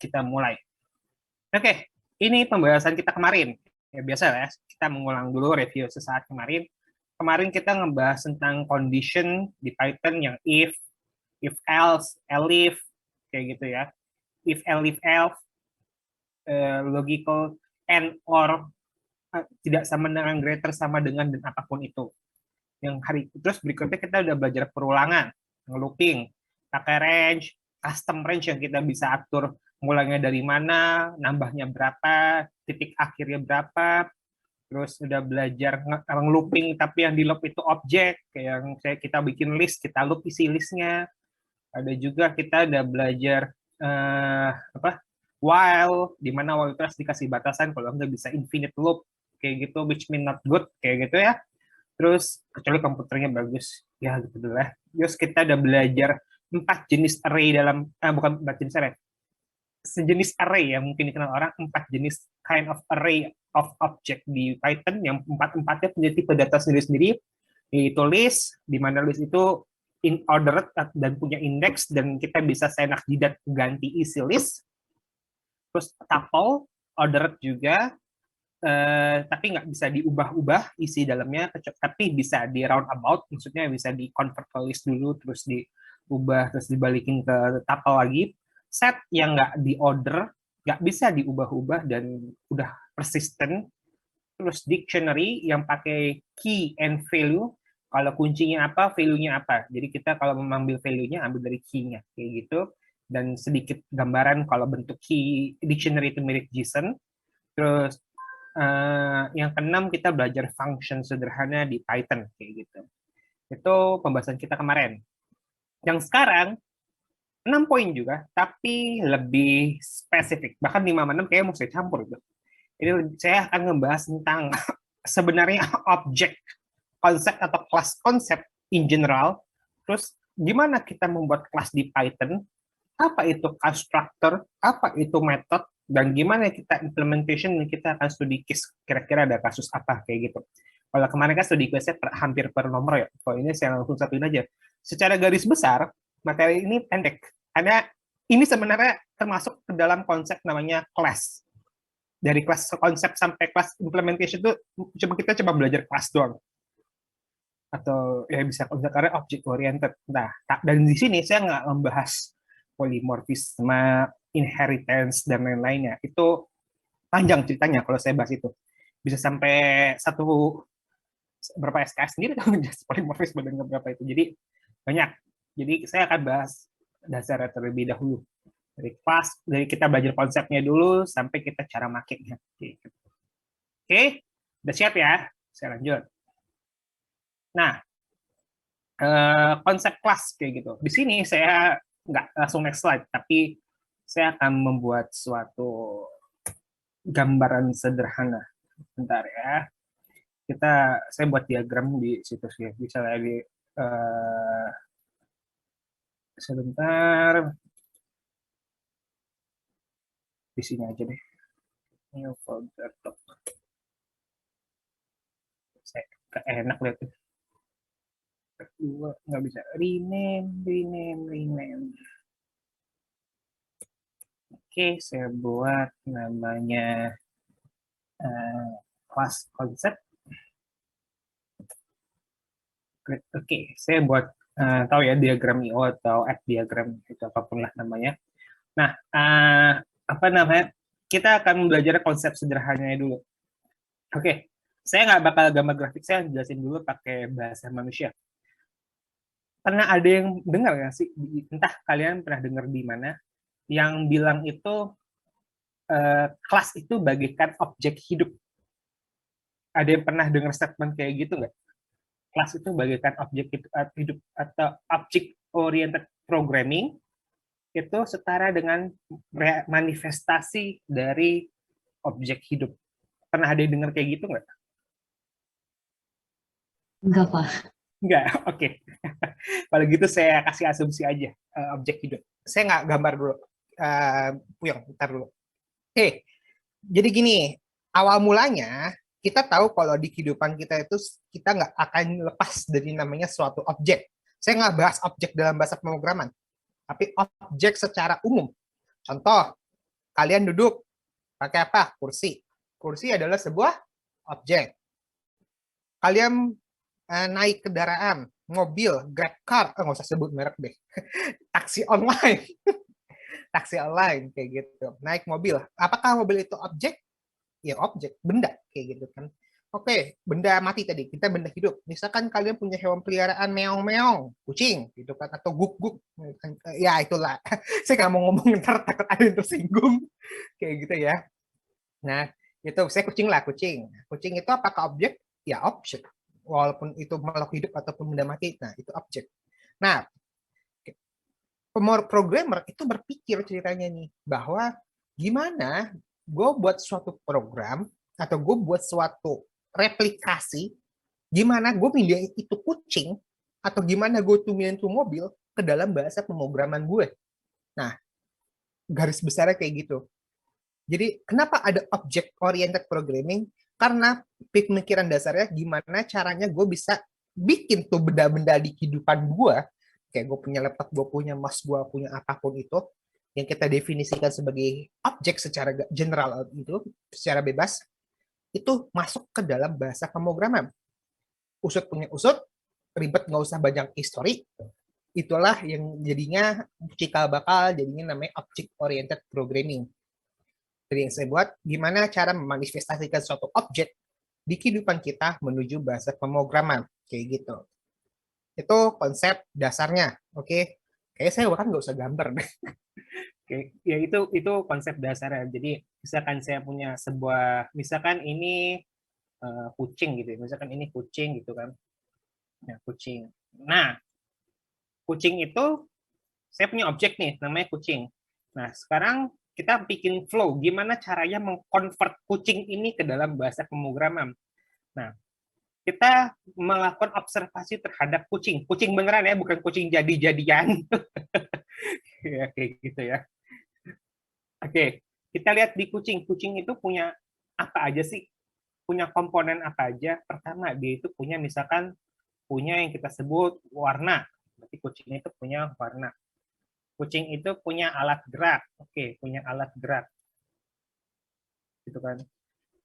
kita mulai. Oke, ini pembahasan kita kemarin. Ya biasa ya, kita mengulang dulu review sesaat kemarin. Kemarin kita ngebahas tentang condition di Python yang if else, elif, kayak gitu ya. If else, logical, and or, tidak sama dengan greater, sama dengan, dan apapun itu. Terus berikutnya kita udah belajar perulangan, looping, pakai range, custom range yang kita bisa atur mulainya dari mana, nambahnya berapa, titik akhirnya berapa. Terus udah belajar looping, tapi yang di loop itu objek, kayak yang kita bikin list, kita loop isi listnya. Ada juga kita udah belajar while, di mana while itu harus dikasih batasan, kalau nggak bisa infinite loop, kayak gitu, which mean not good, kayak gitu ya. Terus kecuali komputernya bagus, ya gitu lah. Terus kita udah belajar 4 jenis array dalam, bukan 4 jenis array, sejenis array yang mungkin dikenal orang, 4 jenis kind of array of object di Python, yang 4-4-nya punya tipe data sendiri-sendiri, yaitu list, di mana list itu in ordered dan punya index, dan kita bisa senak jidat ganti isi list. Terus tuple, ordered juga, tapi nggak bisa diubah-ubah isi dalamnya, tapi bisa di roundabout, maksudnya bisa di convert ke list dulu, terus diubah, terus dibalikin ke tuple lagi. Set yang nggak di order, nggak bisa diubah-ubah dan udah persistent. Terus dictionary yang pakai key and value, kalau kuncinya apa, value-nya apa. Jadi kita kalau mengambil value-nya, ambil dari key-nya, kayak gitu. Dan sedikit gambaran kalau bentuk key dictionary itu mirip JSON. Terus yang keenam kita belajar function sederhana di Python, kayak gitu. Itu pembahasan kita kemarin. Yang sekarang 6 poin juga, tapi lebih spesifik. Bahkan 5-6 kayaknya mau saya campur itu. Ini saya akan membahas tentang sebenarnya objek, konsep atau kelas konsep in general. Terus gimana kita membuat kelas di Python, apa itu constructor, apa itu method, dan gimana kita implementation, kita akan studi case, kira-kira ada kasus apa, kayak gitu. Kalau kemarin kan studi case-nya hampir per nomor ya, kalau ini saya langsung satuin aja. Secara garis besar, materi ini pendek. Ini sebenarnya termasuk ke dalam konsep namanya class. Dari kelas konsep sampai kelas implementation itu kita coba belajar kelas doang. Atau ya bisa konsep karena object oriented. Nah, dan di sini saya nggak membahas polimorfisme, inheritance, dan lain-lainnya. Itu panjang ceritanya kalau saya bahas itu. Bisa sampai berapa SKS sendiri kalau menjelaskan polimorfisme dan berapa itu. Jadi banyak. Jadi saya akan bahas dasarnya terlebih dahulu. Dari kita belajar konsepnya dulu sampai kita cara makainya. Oke, udah siap ya? Saya lanjut. Nah, konsep kelas kayak gitu. Di sini saya nggak langsung next slide, tapi saya akan membuat suatu gambaran sederhana. Bentar ya. Saya buat diagram di situs ya. Bisa lagi sebentar. Di sini aja deh. New folder doc. Saya enak lihat tuh. Kedua nggak bisa rename. Oke, saya buat namanya class concept. Oke, saya buat tahu ya diagram IO atau app diagram itu apapun lah namanya. Nah, apa namanya? Kita akan belajar konsep sederhananya dulu. Oke, saya nggak bakal gambar grafik, saya jelasin dulu pakai bahasa manusia. Pernah ada yang dengar nggak sih? Entah kalian pernah dengar di mana yang bilang itu kelas itu bagaikan objek hidup. Ada yang pernah dengar statement kayak gitu nggak? Kelas itu bagaikan objek hidup atau object oriented programming itu setara dengan manifestasi dari objek hidup. Pernah ada yang dengar kayak gitu nggak? Enggak, Pak. Enggak, oke. Kalau gitu saya kasih asumsi aja objek hidup. Saya nggak gambar dulu. Puyeng, bentar dulu. Oke, jadi gini, awal mulanya kita tahu kalau di kehidupan kita itu kita nggak akan lepas dari namanya suatu objek. Saya nggak bahas objek dalam bahasa pemrograman, tapi objek secara umum. Contoh, Kalian duduk, pakai apa? Kursi. Kursi adalah sebuah objek. Kalian naik kendaraan, mobil, Grab car, nggak usah sebut merek deh, taksi online, taksi online kayak gitu. Naik mobil, apakah mobil itu objek? Ya objek, benda kayak gitu kan. Oke, benda mati tadi, kita benda hidup. Misalkan kalian punya hewan peliharaan meong-meong, kucing gitu kan, atau guk-guk. Ya itulah. Saya nggak mau ngomong ntar takut ada yang tersinggung kayak gitu ya. Nah, itu saya kucing lah, kucing. Kucing itu apakah objek? Ya objek. Walaupun itu makhluk hidup ataupun benda mati, nah itu objek. Nah, programmer itu berpikir ceritanya nih, bahwa gimana gue buat suatu program atau gue buat suatu replikasi, gimana gue milih itu kucing atau gimana gue tuh milih itu mobil ke dalam bahasa pemrograman gue. Nah, garis besarnya kayak gitu. Jadi kenapa ada object oriented programming? Karena pemikiran dasarnya gimana caranya gue bisa bikin tuh benda-benda di kehidupan gue, kayak gue punya laptop, gue punya mouse, gue punya apapun itu, yang kita definisikan sebagai objek secara general itu, secara bebas, itu masuk ke dalam bahasa pemrograman. Usut punya usut, ribet nggak usah banyak histori, itulah yang jadinya cikal bakal jadinya namanya object oriented programming. Jadi yang saya buat, gimana cara memanifestasikan suatu objek di kehidupan kita menuju bahasa pemrograman, kayak gitu. Itu konsep dasarnya, oke? Kayaknya saya bahkan nggak usah gambar deh. Oke, ya itu konsep dasarnya. Jadi misalkan saya punya sebuah, misalkan ini kucing gitu, misalkan ini kucing gitu kan, ya kucing. Nah, kucing itu saya punya objek nih, namanya kucing. Nah, sekarang kita bikin flow, gimana caranya mengkonvert kucing ini ke dalam bahasa pemrograman. Nah, kita melakukan observasi terhadap kucing. Kucing beneran ya, bukan kucing jadi-jadian. Ya, kayak gitu ya. Oke, kita lihat di kucing. Kucing itu punya apa aja sih? Punya komponen apa aja? Pertama, dia itu punya misalkan punya yang kita sebut warna. Berarti kucing itu punya warna. Kucing itu punya alat gerak. Oke, punya alat gerak. Gitu kan.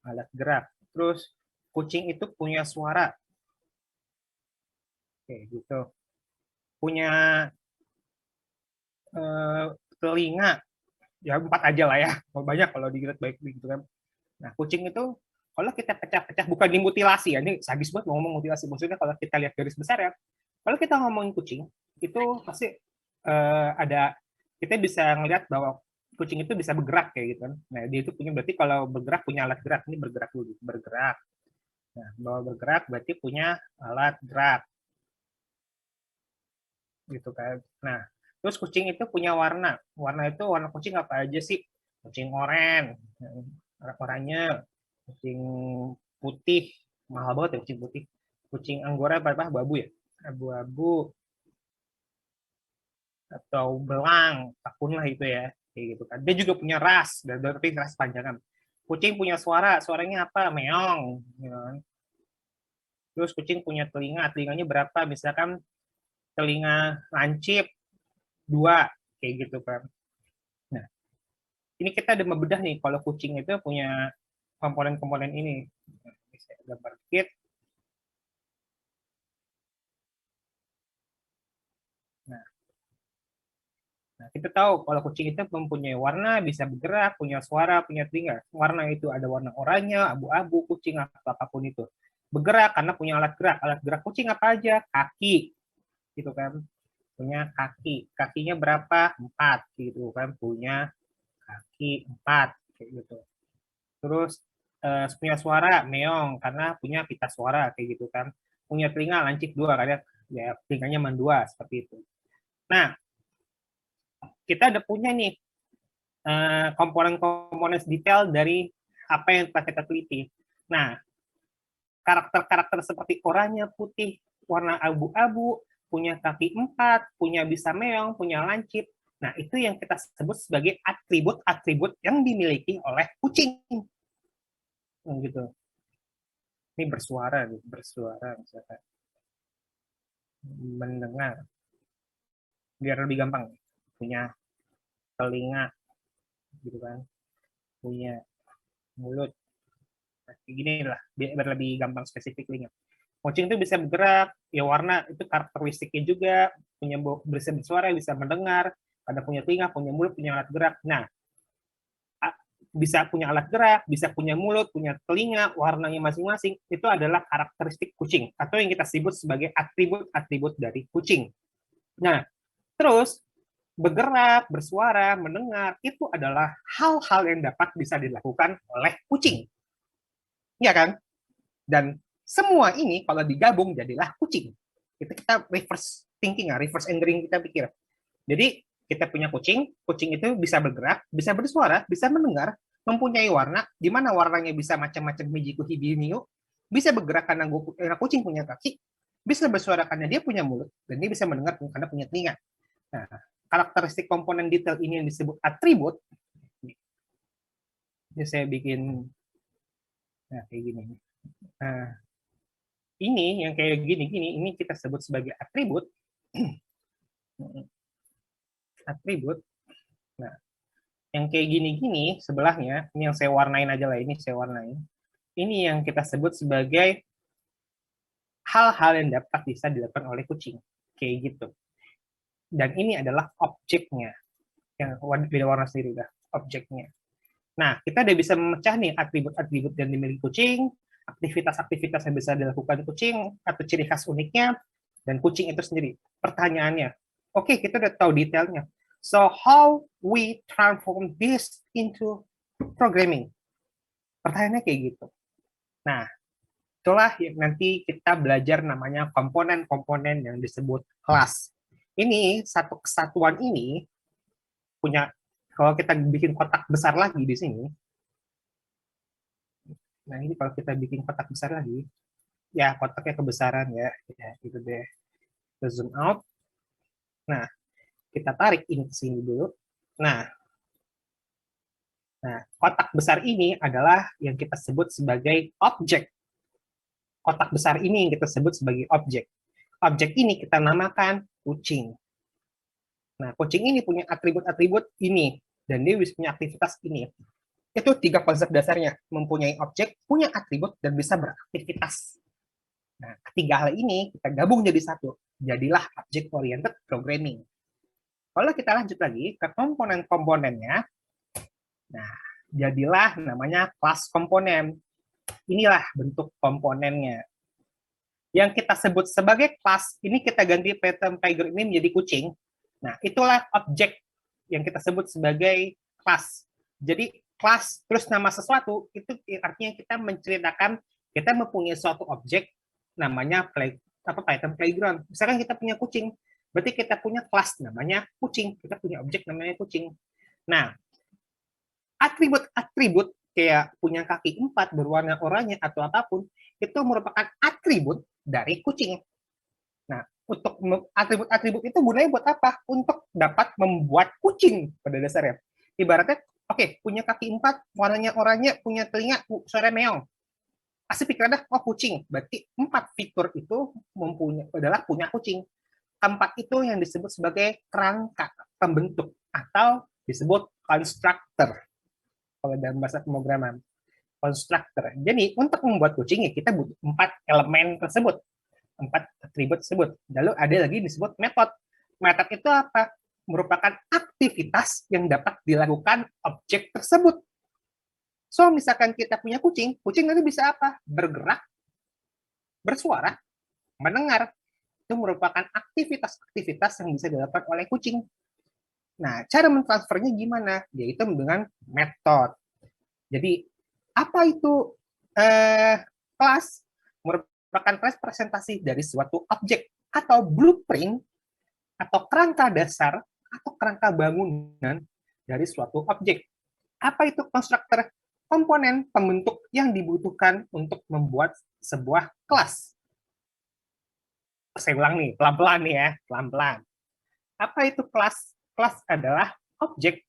Alat gerak. Terus kucing itu punya suara. Oke, gitu. Punya eh, telinga. Ya 4 aja lah ya. Banyak kalau dilihat baik gitu kan. Nah, kucing itu kalau kita pecah-pecah, bukan dimutilasi ya, ini sadis banget ngomong mutilasi. Maksudnya kalau kita lihat garis besar ya, kalau kita ngomongin kucing, itu pasti ada, kita bisa ngelihat bahwa kucing itu bisa bergerak kayak gitu kan. Nah, dia itu punya, berarti kalau bergerak punya alat gerak, ini bergerak dulu, bergerak. Nah, bahwa bergerak berarti punya alat gerak, gitu kan. Nah, terus kucing itu punya warna. Warna itu warna kucing apa aja sih? Kucing oranye, oranye, kucing putih, mahal banget ya kucing putih. Kucing anggora apa abu ya, abu-abu atau belang, apapun lah itu ya, kayak gitu kan. Dia juga punya ras, dan berarti ras panjangan. Kucing punya suara, suaranya apa? Meong, gitu kan. Terus kucing punya telinga, telinganya berapa? Misalkan telinga lancip dua, kayak gitu kan. Nah, ini kita ada membedah nih, kalau kucing itu punya komponen-komponen ini. Bisa gambar dikit. Nah, Nah, kita tahu kalau kucing itu mempunyai warna, bisa bergerak, punya suara, punya telinga. Warna itu ada warna oranye, abu-abu, kucing, apapun itu. Bergerak karena punya alat gerak. Alat gerak kucing apa aja? Kaki, gitu kan. Punya kaki. Kakinya berapa? 4, gitu kan. Punya kaki 4, kayak gitu. Terus punya suara, meong, karena punya pita suara, kayak gitu kan. Punya telinga, lancip 2, karena ya telinganya mendua, seperti itu. Nah, kita udah punya nih komponen-komponen detail dari apa yang telah kita teliti. Nah, karakter-karakter seperti oranye, putih, warna abu-abu, punya kaki 4, punya bisa meong, punya lancip. Nah, itu yang kita sebut sebagai atribut-atribut yang dimiliki oleh kucing. Gitu. Ini bersuara, bersuara misalkan. Mendengar. Biar lebih gampang. Punya telinga, gitu kan, punya mulut. Nah, kayak gini lah, biar lebih gampang spesifiknya. Kucing itu bisa bergerak, ya warna itu karakteristiknya juga, punya bisa bersuara, bisa mendengar, ada punya telinga, punya mulut, punya alat gerak. Nah, bisa punya alat gerak, bisa punya mulut, punya telinga, warnanya masing-masing, itu adalah karakteristik kucing, atau yang kita sebut sebagai atribut-atribut dari kucing. Nah, terus bergerak, bersuara, mendengar, itu adalah hal-hal yang dapat bisa dilakukan oleh kucing. Ya kan? Dan semua ini kalau digabung jadilah kucing. Kita reverse thinking, reverse engineering kita pikir. Jadi kita punya kucing, kucing itu bisa bergerak, bisa bersuara, bisa mendengar, mempunyai warna, di mana warnanya bisa macam-macam hijiku hibiniu, bisa bergerak karena kucing punya kaki, bisa bersuara karena dia punya mulut, dan dia bisa mendengar karena punya telinga. Nah, karakteristik komponen detail ini yang disebut atribut. Ini saya bikin, nah kayak gini. Nah, ini yang kayak gini-gini, ini kita sebut sebagai atribut. Atribut. Nah, yang kayak gini-gini sebelahnya, ini yang saya warnain aja lah, ini saya warnain. Ini yang kita sebut sebagai hal-hal yang dapat bisa dilakukan oleh kucing. Kayak gitu. Dan ini adalah objeknya. Yang beda warna sendiri udah, objeknya. Nah, kita udah bisa memecah nih atribut-atribut yang dimiliki kucing, aktivitas-aktivitas yang bisa dilakukan kucing, atau ciri khas uniknya, dan kucing itu sendiri. Pertanyaannya, oke, kita udah tahu detailnya. So, how we transform this into programming? Pertanyaannya kayak gitu. Nah, itulah yang nanti kita belajar namanya komponen-komponen yang disebut kelas. Ini, satu kesatuan ini, punya, kalau kita bikin kotak besar lagi di sini, nah ini kalau kita bikin kotak besar lagi, ya kotaknya kebesaran ya, gitu deh. Kita zoom out. Nah, kita tarik ini ke sini dulu. Nah, kotak besar ini adalah yang kita sebut sebagai objek. Kotak besar ini yang kita sebut sebagai objek. Objek ini kita namakan kucing. Nah, kucing ini punya atribut-atribut ini, dan dia bisa punya aktivitas ini. Itu 3 konsep dasarnya, mempunyai objek, punya atribut, dan bisa beraktivitas. Nah, ketiga hal ini kita gabung jadi satu, jadilah object-oriented programming. Kalau kita lanjut lagi ke komponen-komponennya, nah, jadilah namanya kelas komponen. Inilah bentuk komponennya. Yang kita sebut sebagai kelas, ini kita ganti pattern tiger ini menjadi kucing. Nah, itulah objek yang kita sebut sebagai kelas. Jadi, kelas terus nama sesuatu, itu artinya kita menceritakan, kita mempunyai suatu objek, namanya Python playground. Misalkan kita punya kucing, berarti kita punya kelas namanya kucing, kita punya objek namanya kucing. Nah, atribut-atribut kayak punya kaki 4, berwarna oranye atau apapun, itu merupakan atribut dari kucing. Nah, untuk atribut-atribut itu gunanya buat apa? Untuk dapat membuat kucing pada dasarnya. Ibaratnya, oke, punya kaki 4, warnanya oranye, punya telinga, suara meong. Pasti pikirannya, oh kucing. Berarti 4 fitur itu adalah punya kucing. Keempat itu yang disebut sebagai kerangka pembentuk atau disebut constructor kalau dalam bahasa pemrograman. Constructor. Jadi untuk membuat kucing ya kita butuh 4 elemen tersebut, 4 atribut tersebut. Lalu ada lagi disebut metode. Metode itu apa? Merupakan aktivitas yang dapat dilakukan objek tersebut. So, misalkan kita punya kucing, kucing nanti bisa apa? Bergerak, bersuara, mendengar. Itu merupakan aktivitas-aktivitas yang bisa dilakukan oleh kucing. Nah, cara mentransfernya gimana? Yaitu dengan metode. Jadi, apa itu kelas? Merupakan representasi dari suatu objek atau blueprint atau kerangka dasar atau kerangka bangunan dari suatu objek. Apa itu konstruktor? Komponen pembentuk yang dibutuhkan untuk membuat sebuah kelas. Saya ulang nih, pelan-pelan nih ya, pelan-pelan. Apa itu kelas? Kelas adalah objek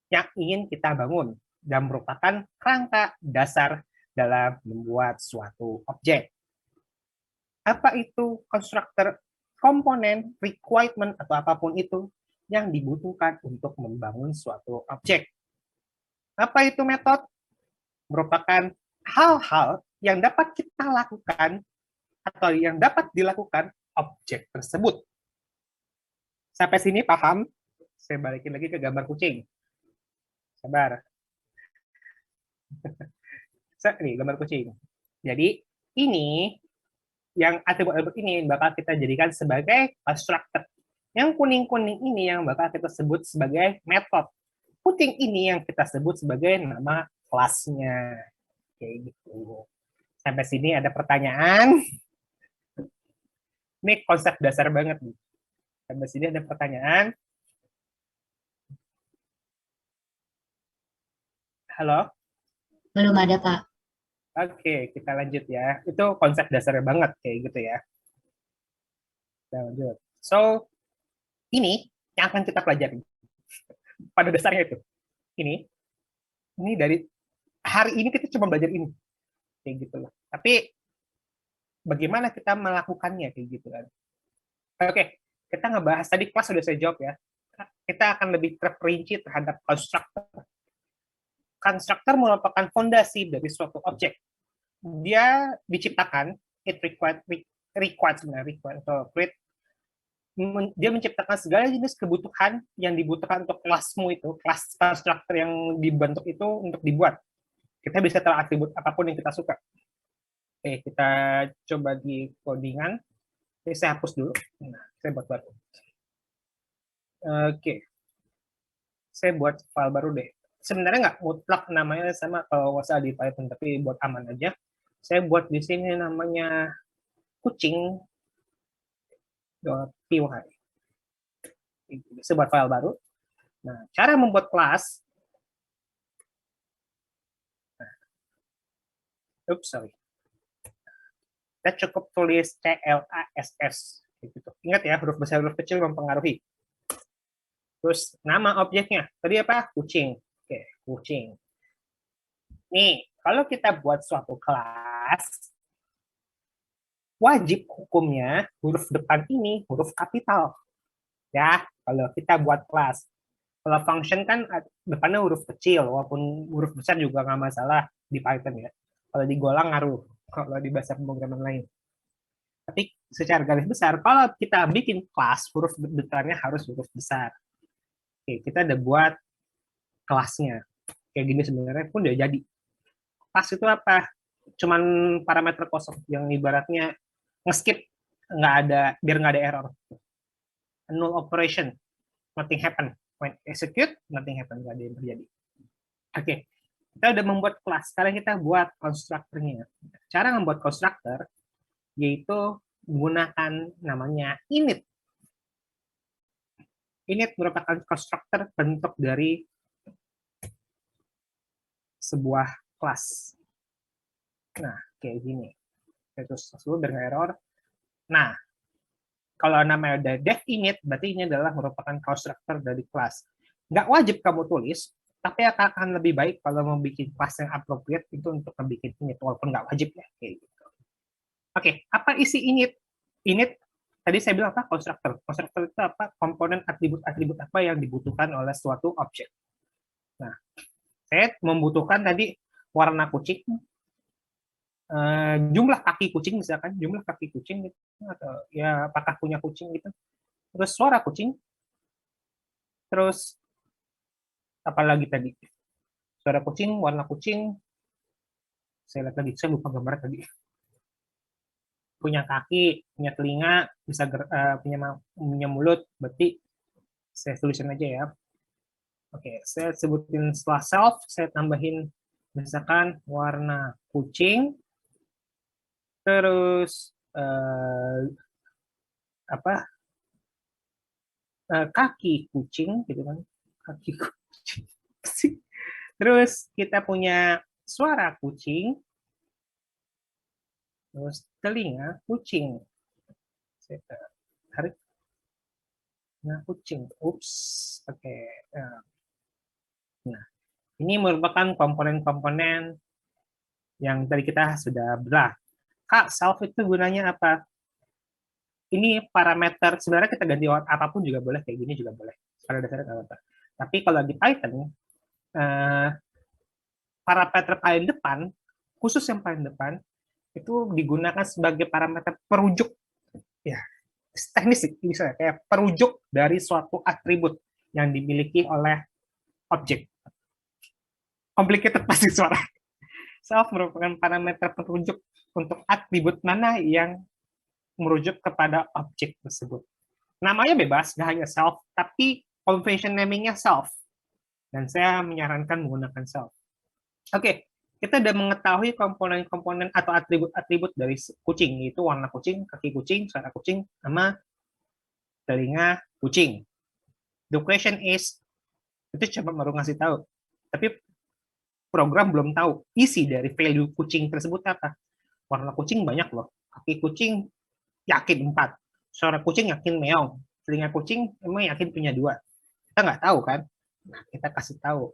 yang ingin kita bangun dan merupakan kerangka dasar dalam membuat suatu objek. Apa itu konstruktor? Komponen, requirement, atau apapun itu yang dibutuhkan untuk membangun suatu objek. Apa itu metode? Merupakan hal-hal yang dapat kita lakukan atau yang dapat dilakukan objek tersebut. Sampai sini paham? Saya balikin lagi ke gambar kucing. Sabar. Nih, gambar kucing. Jadi, ini yang atribut-atribut ini bakal kita jadikan sebagai constructor. Yang kuning-kuning ini yang bakal kita sebut sebagai method. Putih ini yang kita sebut sebagai nama kelasnya. Kayak gitu. Sampai sini ada pertanyaan? Ini konsep dasar banget nih. Sampai sini ada pertanyaan? Halo? Belum ada, Pak. Oke, kita lanjut ya. Itu konsep dasarnya banget kayak gitu ya. Kita lanjut. So, ini yang akan kita pelajari. Pada dasarnya itu. Ini dari hari ini kita cuma belajar ini. Kayak gitu lah. Tapi bagaimana kita melakukannya kayak gitu kan. Oke, kita ngebahas tadi kelas sudah saya jawab ya. Kita akan lebih terperinci terhadap konstruktor. Konstruktor merupakan fondasi dari suatu objek. Dia diciptakan, it required atau create, dia menciptakan segala jenis kebutuhan yang dibutuhkan untuk kelasmu itu, kelas konstruktor yang dibentuk itu untuk dibuat. Kita bisa tahu atribut apapun yang kita suka. Oke, kita coba di codingan. Oke, saya hapus dulu. Nah, saya buat baru. Oke. Saya buat file baru deh. Sebenarnya nggak mutlak namanya sama kalau usah di Python, tapi buat aman aja. Saya buat di sini namanya kucing.py. Saya buat file baru. Nah, cara membuat kelas. Sorry. Kita cukup tulis CLASS. Gitu. Ingat ya, huruf besar huruf kecil mempengaruhi. Terus nama objeknya. Tadi apa? Kucing. Oke, kucing. Nih, kalau kita buat suatu kelas, wajib hukumnya huruf depan ini huruf kapital. Ya, kalau kita buat kelas. Kalau function kan depannya huruf kecil, walaupun huruf besar juga nggak masalah di Python ya. Kalau di Golang ngaruh, kalau di bahasa pemrograman lain. Tapi secara garis besar, kalau kita bikin kelas, huruf depannya harus huruf besar. Oke, kita udah buat kelasnya. Kayak gini sebenarnya pun udah jadi. Kelas itu apa? Cuman parameter kosong yang ibaratnya nge-skip, nggak ada, biar nggak ada error. Null operation, nothing happen. When execute, nothing happen, nggak ada yang terjadi. Oke, kita udah membuat kelas. Sekarang kita buat konstruktornya. Cara membuat konstruktor yaitu menggunakan namanya init. Init merupakan konstruktor bentuk dari sebuah kelas. Nah, kayak gini. Terus dulu biar error. Nah, kalau namanya udah def init, berarti ini adalah merupakan konstruktor dari kelas. Nggak wajib kamu tulis, tapi akan lebih baik kalau mau bikin kelas yang appropriate itu untuk membuat init, walaupun nggak wajib ya. Kayak gitu. Oke, apa isi init? Init, tadi saya bilang apa? Konstruktor. Konstruktor itu apa? Komponen atribut-atribut apa yang dibutuhkan oleh suatu objek. Nah, saya membutuhkan tadi warna kucing, jumlah kaki kucing misalkan, jumlah kaki kucing gitu, atau ya apakah punya kucing gitu. Terus suara kucing. Terus apalagi tadi? Suara kucing, warna kucing. Saya lihat lagi, saya lupa gambar tadi. Punya kaki, punya telinga, bisa punya mulut, berarti saya tulisin aja ya. Oke, saya sebutin setelah self, saya tambahin misalkan warna kucing, terus kaki kucing gitu kan, kaki kucing. Terus kita punya suara kucing, terus telinga kucing. Saya tarik. Nah, kucing. Ups. Oke. Nah, ini merupakan komponen-komponen yang tadi kita sudah belah. Kak, self itu gunanya apa? Ini parameter, sebenarnya kita ganti apapun juga boleh, kayak gini juga boleh. Pada dasarnya nggak apa-apa. Tapi kalau di Python, parameter paling depan, khusus yang paling depan, itu digunakan sebagai parameter perujuk. Ya, teknis sih, bisa kayak perujuk dari suatu atribut yang dimiliki oleh objek. Complicated pasti suara. Self merupakan parameter perujuk untuk atribut mana yang merujuk kepada objek tersebut. Namanya bebas, nggak hanya self, tapi convention naming-nya self. Dan saya menyarankan menggunakan self. Oke, kita sudah mengetahui komponen-komponen atau atribut-atribut dari kucing, yaitu warna kucing, kaki kucing, suara kucing, sama telinga kucing. The question is, itu cuma baru ngasih tahu. Tapi program belum tahu isi dari value kucing tersebut apa. Warna kucing banyak loh. Kaki kucing yakin 4. Suara kucing yakin meong. Telinga kucing emang yakin punya 2. Kita nggak tahu kan? Nah, kita kasih tahu.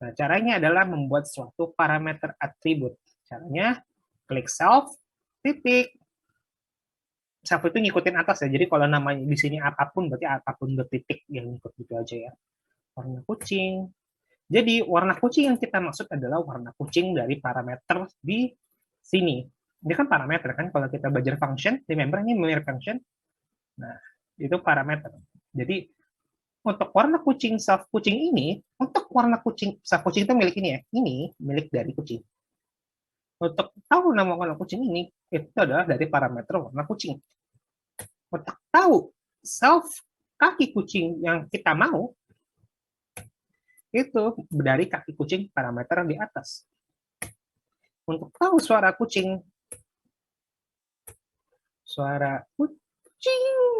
Nah, caranya adalah membuat suatu parameter atribut. Caranya klik self, titik. Self itu ngikutin atas ya. Jadi kalau namanya di sini apapun, berarti apapun bertitik yang ngikut gitu aja ya. Warna kucing. Jadi warna kucing yang kita maksud adalah warna kucing dari parameter di sini. Ini kan parameter kan, kalau kita belajar function, remember ini mirror function. Nah, itu parameter. Jadi untuk warna kucing self kucing ini, untuk warna kucing self kucing itu milik ini ya, ini milik dari kucing. Untuk tahu nama warna kucing ini, itu adalah dari parameter warna kucing. Untuk tahu self kaki kucing yang kita mau, itu dari kaki kucing parameter di atas. Untuk tahu suara kucing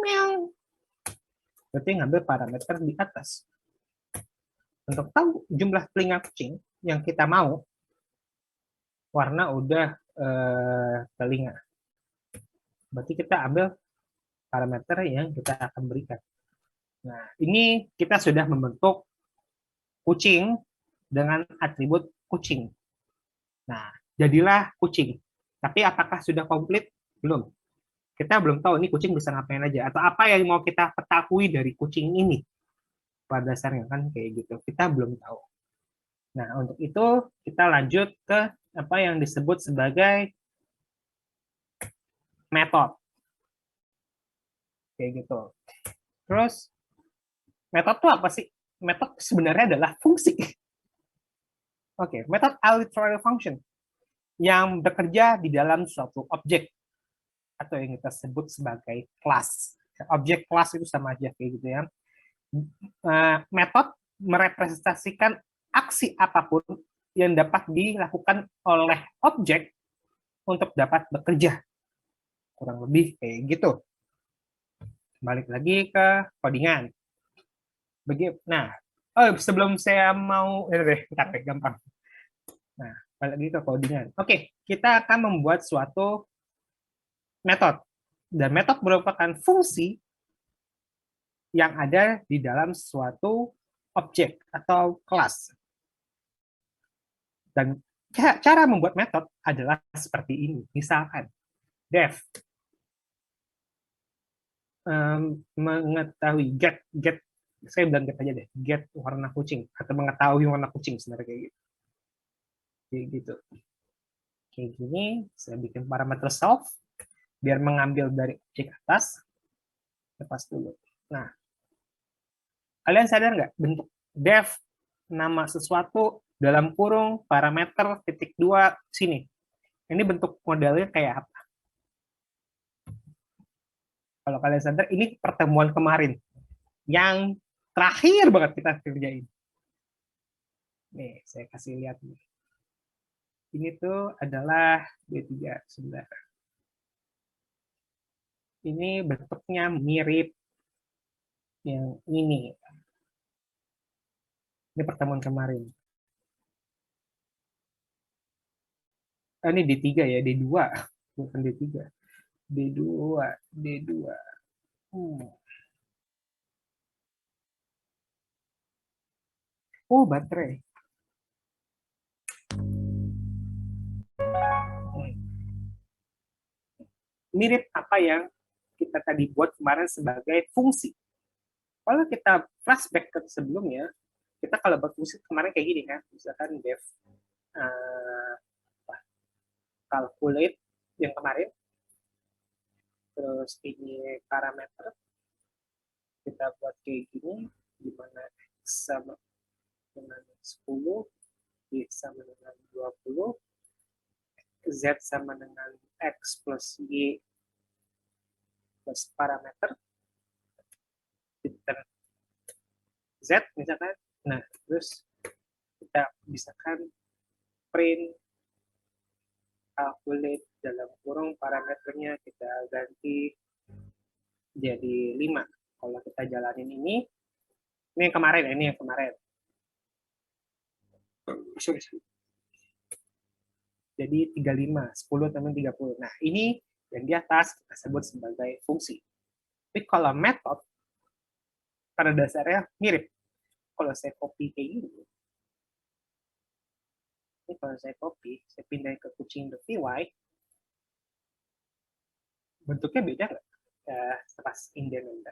meow, berarti ngambil parameter di atas. Untuk tahu jumlah telinga kucing yang kita mau, warna udah telinga. Berarti kita ambil parameter yang kita akan berikan. Nah, ini kita sudah membentuk kucing dengan atribut kucing. Nah, jadilah kucing. Tapi apakah sudah komplit? Belum. Kita belum tahu ini kucing bisa ngapain aja, atau apa yang mau kita ketahui dari kucing ini. Pada dasarnya kan kayak gitu. Kita belum tahu. Nah, untuk itu kita lanjut ke apa yang disebut sebagai metode. Kayak gitu. Terus, metode itu apa sih? Metode sebenarnya adalah fungsi. Oke, metode arbitrary function yang bekerja di dalam suatu objek atau yang kita sebut sebagai kelas. Objek kelas itu sama aja kayak gitu ya. Metode merepresentasikan aksi apapun yang dapat dilakukan oleh objek untuk dapat bekerja. Kurang lebih kayak gitu. Balik lagi ke codingan. Nah, sebelum saya mau, gampang. Nah, balik lagi ke codingan. Oke, kita akan membuat suatu metode. Dan metode merupakan fungsi yang ada di dalam suatu objek atau kelas. Dan cara membuat metode adalah seperti ini. Misalkan, def mengetahui get saya bilang get aja deh, get warna kucing atau mengetahui warna kucing sebenarnya kayak gitu. Kayak gitu. Kayak gini, saya bikin parameter self biar mengambil dari objek atas. Lepas dulu. Nah, kalian sadar nggak bentuk def nama sesuatu dalam kurung parameter titik 2 sini. Ini bentuk modelnya kayak apa? Kalau kalian sadar, ini pertemuan kemarin yang terakhir banget kita kerjain. Nih, saya kasih lihat nih. Ini tuh adalah D3 sebentar. Ini bentuknya mirip yang ini. Ini pertemuan kemarin. Ini D3 ya, D2. Bukan D3. D2. Oh, baterai. Mirip apa yang kita tadi buat kemarin sebagai fungsi. Kalau kita flashback ke sebelumnya, kita kalau buat fungsi kemarin kayak gini kan, misalkan def uh, calculate yang kemarin, terus ini parameter kita buat kayak gini, di mana X sama dengan 10, Y sama dengan 20, Z sama dengan X plus Y plus parameter, kita Z misalkan. Nah, terus kita misalkan print calculate dalam kurung parameternya kita ganti jadi 5. Kalau kita jalanin ini yang kemarin, ini yang kemarin. Sorry. Jadi 35, 10 tambah 30. Nah, ini yang di atas kita sebut sebagai fungsi. Tapi kalau metode, pada dasarnya mirip. Kalau saya copy kayak gini, ini kalau saya copy, saya pindah ke kucing.py, bentuknya beda nggak? Pas indent.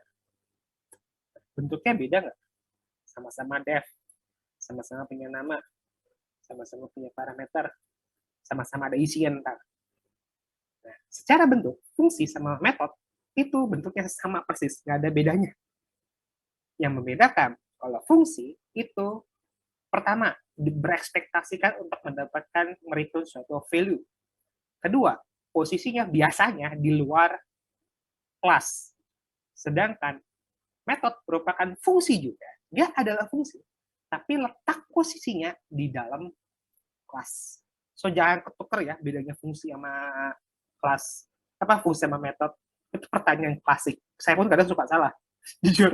Bentuknya beda nggak? Sama-sama def, sama-sama punya nama, sama-sama punya parameter, sama-sama ada isian ntar. Nah, secara bentuk, fungsi sama metode itu bentuknya sama persis, nggak ada bedanya. Yang membedakan, kalau fungsi itu pertama, berekspektasikan untuk mendapatkan mereturn suatu value. Kedua, posisinya biasanya di luar kelas. Sedangkan metode merupakan fungsi juga. Dia adalah fungsi, tapi letak posisinya di dalam kelas. So jangan ketuker ya bedanya fungsi sama kelas. Apa fungsi sama metode? Itu pertanyaan klasik. Saya pun kadang suka salah, jujur.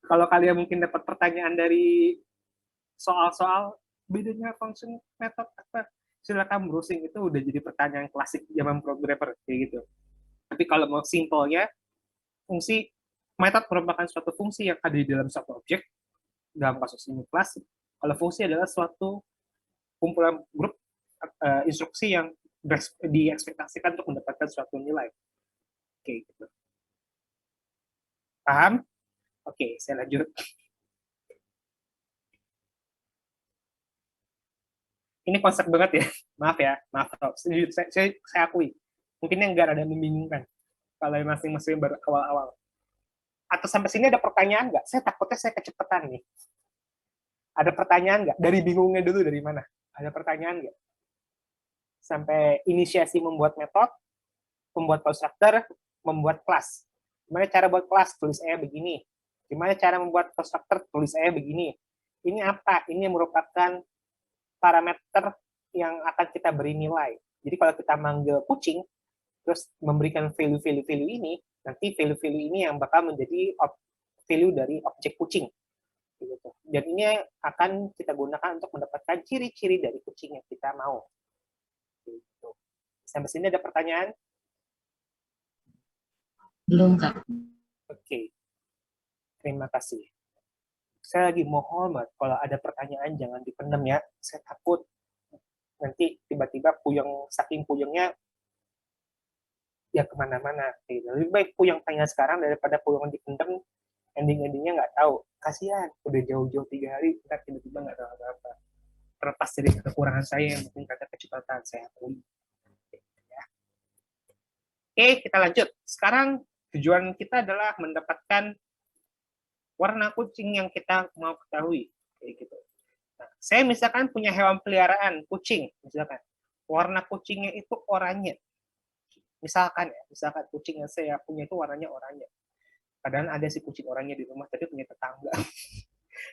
Kalau kalian mungkin dapat pertanyaan dari soal-soal bedanya function metode apa, silakan browsing, itu udah jadi pertanyaan klasik zaman programmer kayak gitu. Tapi kalau mau simpelnya, fungsi metode merupakan suatu fungsi yang ada di dalam suatu objek, dalam kasus ini kelas. Kalau fungsi adalah suatu kumpulan grup instruksi yang diekspektasikan untuk mendapatkan suatu nilai. Oke, gitu. Paham? Oke, saya lanjut. Ini konsep banget ya. Maaf ya, maaf. Saya akui. Mungkin yang nggak ada membingungkan kalau masing-masing baru awal-awal. Atau sampai sini ada pertanyaan nggak? Saya takutnya saya kecepatan nih. Ada pertanyaan nggak? Dari bingungnya dulu dari mana? Ada pertanyaan nggak? Sampai inisiasi membuat metode, membuat konstruktor, membuat kelas. Gimana cara buat kelas? Tulis saya begini. Gimana cara membuat konstruktor? Tulis saya begini. Ini apa? Ini merupakan parameter yang akan kita beri nilai. Jadi kalau kita manggil kucing, terus memberikan value-value ini, nanti value-value ini yang bakal menjadi value dari objek kucing. Dan ini akan kita gunakan untuk mendapatkan ciri-ciri dari kucing yang kita mau. Sampai sini ada pertanyaan? Belum, Kak. Oke. Terima kasih. Saya lagi mohon banget, kalau ada pertanyaan jangan dipendam ya. Saya takut nanti tiba-tiba saking puyengnya ya kemana-mana. Lebih baik puyeng tanya sekarang daripada puyeng dipendam, ending-endingnya nggak tahu. Kasihan, udah jauh-jauh 3 hari, ntar tiba-tiba nggak tahu apa-apa. Terlepas dari kekurangan saya, mungkin kata kecepatan saya akui. Ya. Oke, kita lanjut. Sekarang tujuan kita adalah mendapatkan warna kucing yang kita mau ketahui. Kayak gitu. Nah, saya misalkan punya hewan peliharaan, kucing, misalkan. Warna kucingnya itu oranye. Misalkan kucing yang saya punya itu warnanya oranye. Padahal ada si kucing oranye di rumah, tapi punya tetangga.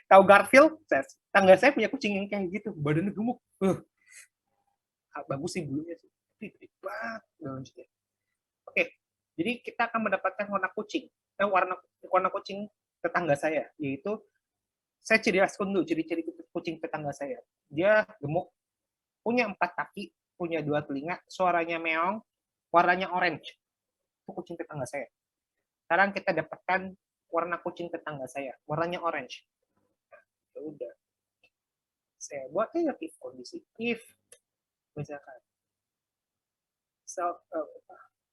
Tahu Garfield? Tetangga saya punya kucing yang kayak gitu, badannya gemuk. Bagus sih bulunya sih. Oke, jadi kita akan mendapatkan warna kucing. Warna kucing tetangga saya, yaitu saya jelaskan dulu ciri-ciri kucing tetangga saya. Dia gemuk, punya 4 kaki, punya 2 telinga, suaranya meong, warnanya orange. Itu kucing tetangga saya. Sekarang kita dapatkan warna kucing tetangga saya, warnanya orange. Nah, ya udah. Saya buat aja if kondisi if misalkan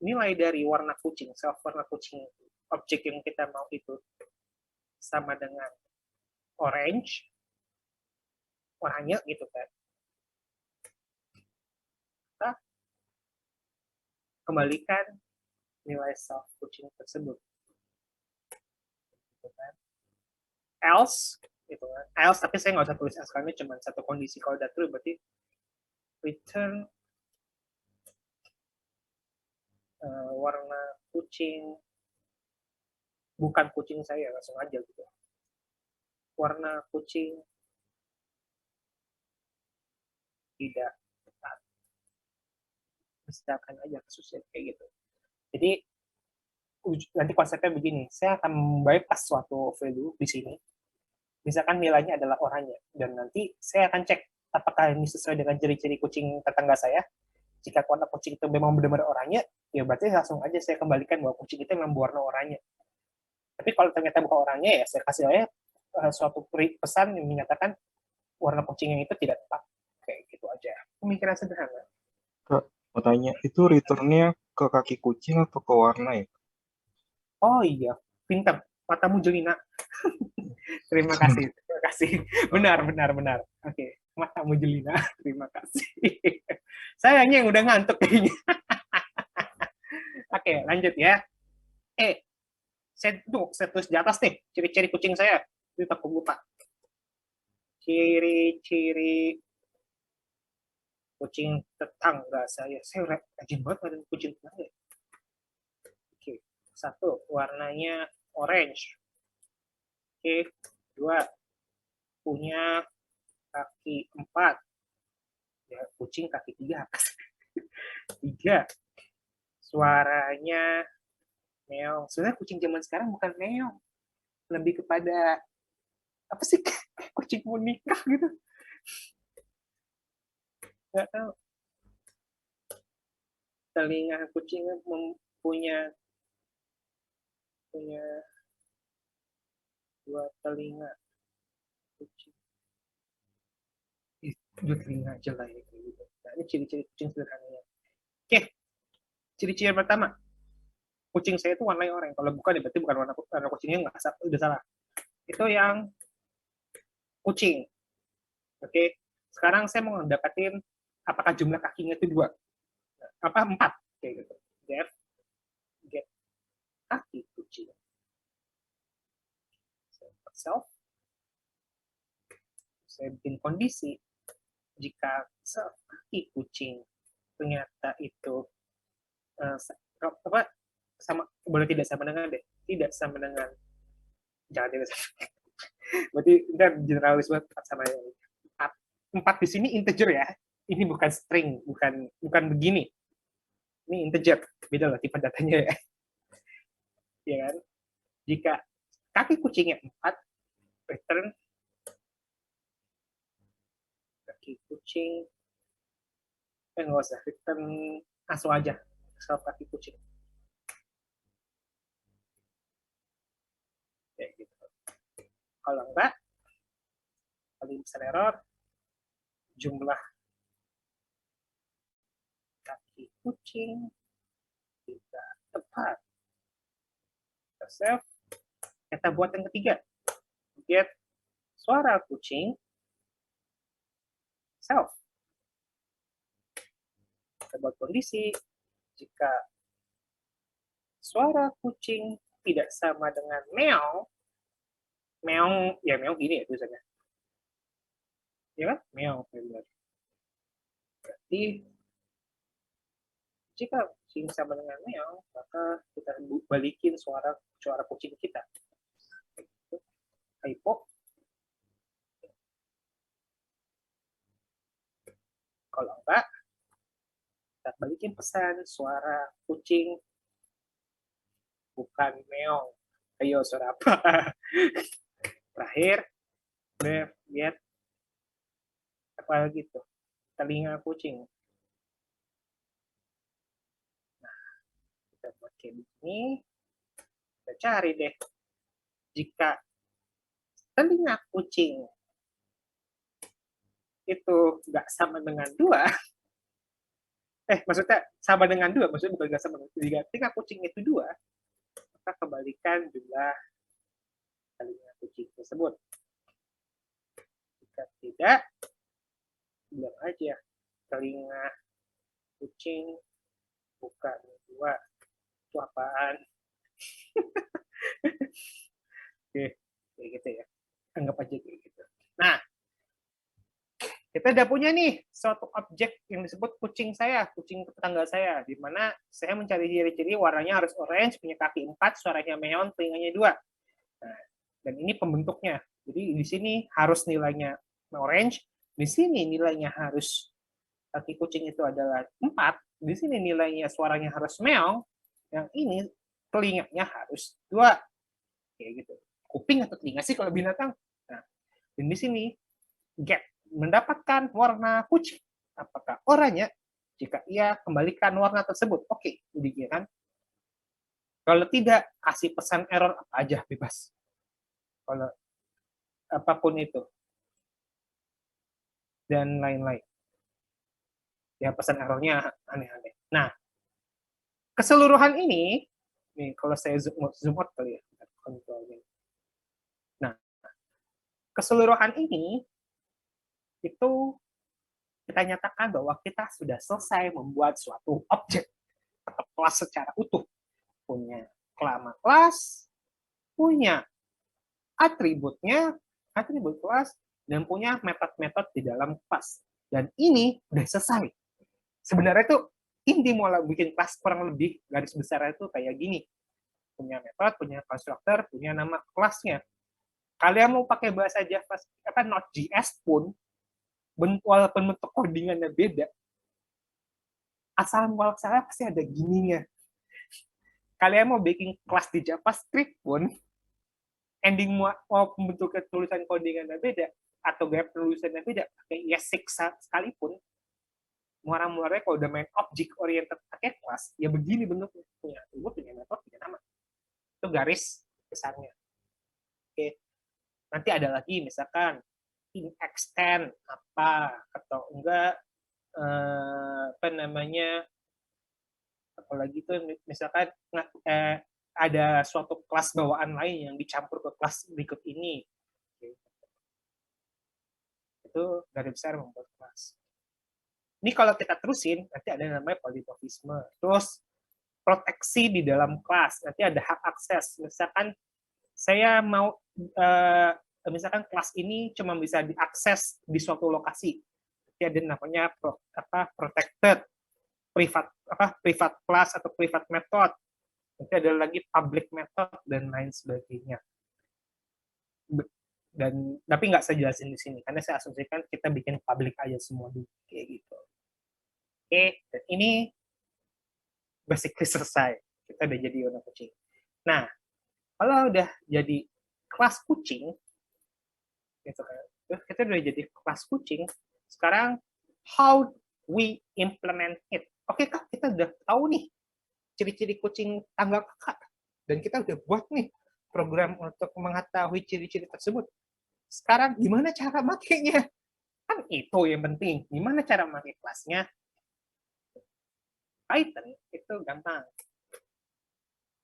nilai dari warna kucing, warna kucing objek yang kita mau itu sama dengan orange, oranye gitu kan. kembalikan nilai self kucing tersebut. Gitu kan. Else, gitu kan. Else, tapi saya nggak usah tulis else karena cuma satu kondisi. Kalau udah true berarti return warna kucing, bukan kucing saya, langsung aja gitu. Warna kucing tidak tepat. Misalkan aja kasusnya kayak gitu. Jadi nanti konsepnya begini, saya akan bypass suatu value di sini. Misalkan nilainya adalah oranye, dan nanti saya akan cek apakah ini sesuai dengan ciri-ciri kucing tetangga saya. Jika warna kucing itu memang benar-benar oranye, ya berarti langsung aja saya kembalikan bahwa kucing itu memang berwarna oranye. Tapi kalau ternyata bukan oranye, ya saya kasih aja suatu pesan yang menyatakan warna kucing yang itu tidak tepat. Kayak gitu aja. Pemikiran sederhana. Kak, mau tanya, itu returnnya ke kaki kucing atau ke warna ya? Oh iya, pintar. Matamu jelina. Terima kasih. Terima kasih. Benar. Oke, matamu jelina. Terima kasih. Sayangnya yang udah ngantuk kayaknya. Oke, lanjut ya. Saya tulis di atas nih, ciri-ciri kucing saya. Itu takut lupa. Ciri-ciri kucing tetangga saya. Saya rajin banget ada kucing tetangga. Oke, 1, warnanya orange. Oke, 2, punya kaki 4. Ya, kucing kaki 3. 3, suaranya meong. Sebenarnya kucing zaman sekarang bukan meong. Lebih kepada apa sih, kucing mau nikah gitu. Nggak tahu. Telinga kucing punya 2 telinga kucing. 2 telinga aja lah ya, gitu. Nah, ini ciri-ciri kucing sederhananya. Oke, ciri-ciri yang pertama, kucing saya itu warnanya oranye. Kalau bukan, ya berarti bukan warna kucingnya, nggak udah salah. Itu yang kucing. Oke, sekarang saya mau mendapatkan apakah jumlah kakinya itu 2, apa 4, kayak gitu. Get kaki kucing. Self, saya bikin kondisi jika self kaki kucing ternyata itu apa sama, boleh tidak sama dengan deh, tidak sama dengan, jangan tidak sama. Berarti ntar generalis banget sama yang 4 di sini integer ya. Ini bukan string, bukan begini. Ini integer, beda lah tipe datanya ya. Ya kan? Jika kaki kucingnya 4, return kaki kucing, nggak usah, return langsung aja self kaki kucing. Kayak gitu. Kalau enggak, paling besar error, jumlah kaki kucing tidak tepat. Self, kita buat yang ketiga, get suara kucing self. Kita buat kondisi jika suara kucing tidak sama dengan meow, meow ya meow gini ya tulisannya, ya kan, meow benar. Berarti jika kucing sama dengan meow, maka kita balikin suara kucing kita. Typo. Kalau enggak, kita balikin pesan suara kucing bukan meow. Ayo, suara apa? Terakhir, lihat apa lagi tuh? Telinga kucing. Nah, kita buat kayak begini. Kita cari deh. Jika telinga kucing itu nggak sama dengan 2, maksudnya sama dengan 2, maksudnya bukan nggak sama dengan 3. Jika kucing itu 2, maka kembalikan jumlah telinga kucing tersebut. Jika tidak, bilang aja telinga kucing bukan 2. Itu apaan? Oke, kayak gitu ya. Anggap aja kayak gitu. Nah, kita udah punya nih suatu objek yang disebut kucing saya, kucing tetangga saya, di mana saya mencari ciri-ciri warnanya harus orange, punya kaki 4, suaranya meong, telinganya 2. Nah, dan ini pembentuknya. Jadi di sini harus nilainya orange, di sini nilainya harus kaki kucing itu adalah 4, di sini nilainya suaranya harus meong, yang ini telinganya harus 2. Kayak gitu. Kuping atau telinga sih kalau binatang. Nah, dan di sini get mendapatkan warna kucing. Apakah oranye? Jika iya, kembalikan warna tersebut. Oke, jadi kan. Kalau tidak, kasih pesan error apa aja, bebas. Kalau apapun itu. Dan lain-lain. Ya, pesan errornya aneh-aneh. Nah, keseluruhan ini, nih kalau saya zoom out kali ya. Nah, keseluruhan ini, itu kita nyatakan bahwa kita sudah selesai membuat suatu objek atau kelas secara utuh. Punya nama kelas, punya atributnya, atribut kelas, dan punya metode-metode di dalam kelas. Dan ini udah selesai. Sebenarnya itu inti mulai bikin kelas kurang lebih garis besar itu kayak gini. Punya metode, punya konstruktor, punya nama kelasnya. Kalian mau pakai bahasa Java, Node.js pun, walaupun bentuk codingannya beda, asal mual saya pasti ada gininya. Kalian mau bikin kelas di JavaScript pun, ending mau bentuknya tulisan codingannya beda, atau gaya penulisannya beda, pakai ES6 sekalipun, muara-muaranya kalau udah main object oriented pakai kelas, ya begini bentuknya. Punya atribut, punya metode, punya nama. Itu garis besarnya. Oke. Nanti ada lagi, misalkan, in extend apa, atau enggak, apalagi tuh misalkan ada suatu kelas bawaan lain yang dicampur ke kelas berikut ini. Itu garis besar membuat kelas. Ini kalau kita terusin, nanti ada namanya polimorfisme. Terus proteksi di dalam kelas, nanti ada hak akses. Misalkan saya mau, misalkan kelas ini cuma bisa diakses di suatu lokasi. Nanti ada namanya protected, privat class atau privat method. Nanti ada lagi public method dan lain sebagainya. Dan tapi nggak saya jelasin di sini karena saya asumsikan kita bikin public aja semua dulu kayak gitu. Oke, dan ini basically selesai. Kita udah jadi warna kucing. Nah, kalau udah jadi kelas kucing, gitu kan, kita udah jadi kelas kucing. Sekarang how we implement it? Oke kak, kita udah tahu nih ciri-ciri kucing tangga kakak, dan kita udah buat nih program untuk mengetahui ciri-ciri tersebut. Sekarang gimana cara makainya? Kan itu yang penting. Gimana cara pakai kelasnya? Python itu gampang.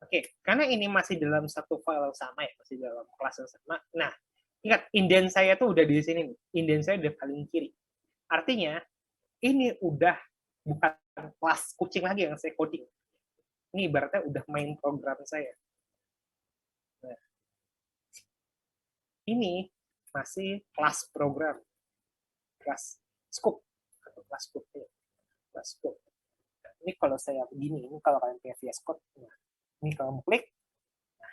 Oke, karena ini masih dalam satu file yang sama ya, masih dalam kelas yang sama. Nah, ingat indent saya tuh udah di sini nih. Indent saya udah paling kiri. Artinya ini udah bukan kelas kucing lagi yang saya coding. Ini ibaratnya udah main program saya. Nah, ini masih kelas program, kelas scope atau kelas scope. Kelas scope. Nah, ini kalau saya begini, ini kalau kalian punya VS Code, nah, ini kalau mau klik, nah,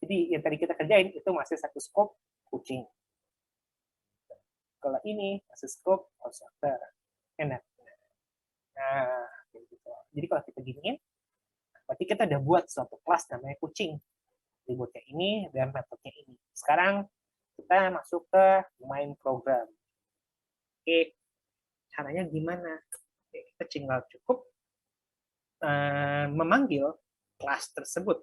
jadi yang tadi kita kerjain itu masih satu scope kucing. Kalau ini masih scope konstruktor. Enak. Nah, gitu. Jadi kalau kita giniin, berarti kita udah buat suatu kelas namanya kucing. Atributnya ini dan metodenya ini. Sekarang kita masuk ke main program. Oke, caranya gimana? Oke, kita tinggal cukup memanggil kelas tersebut.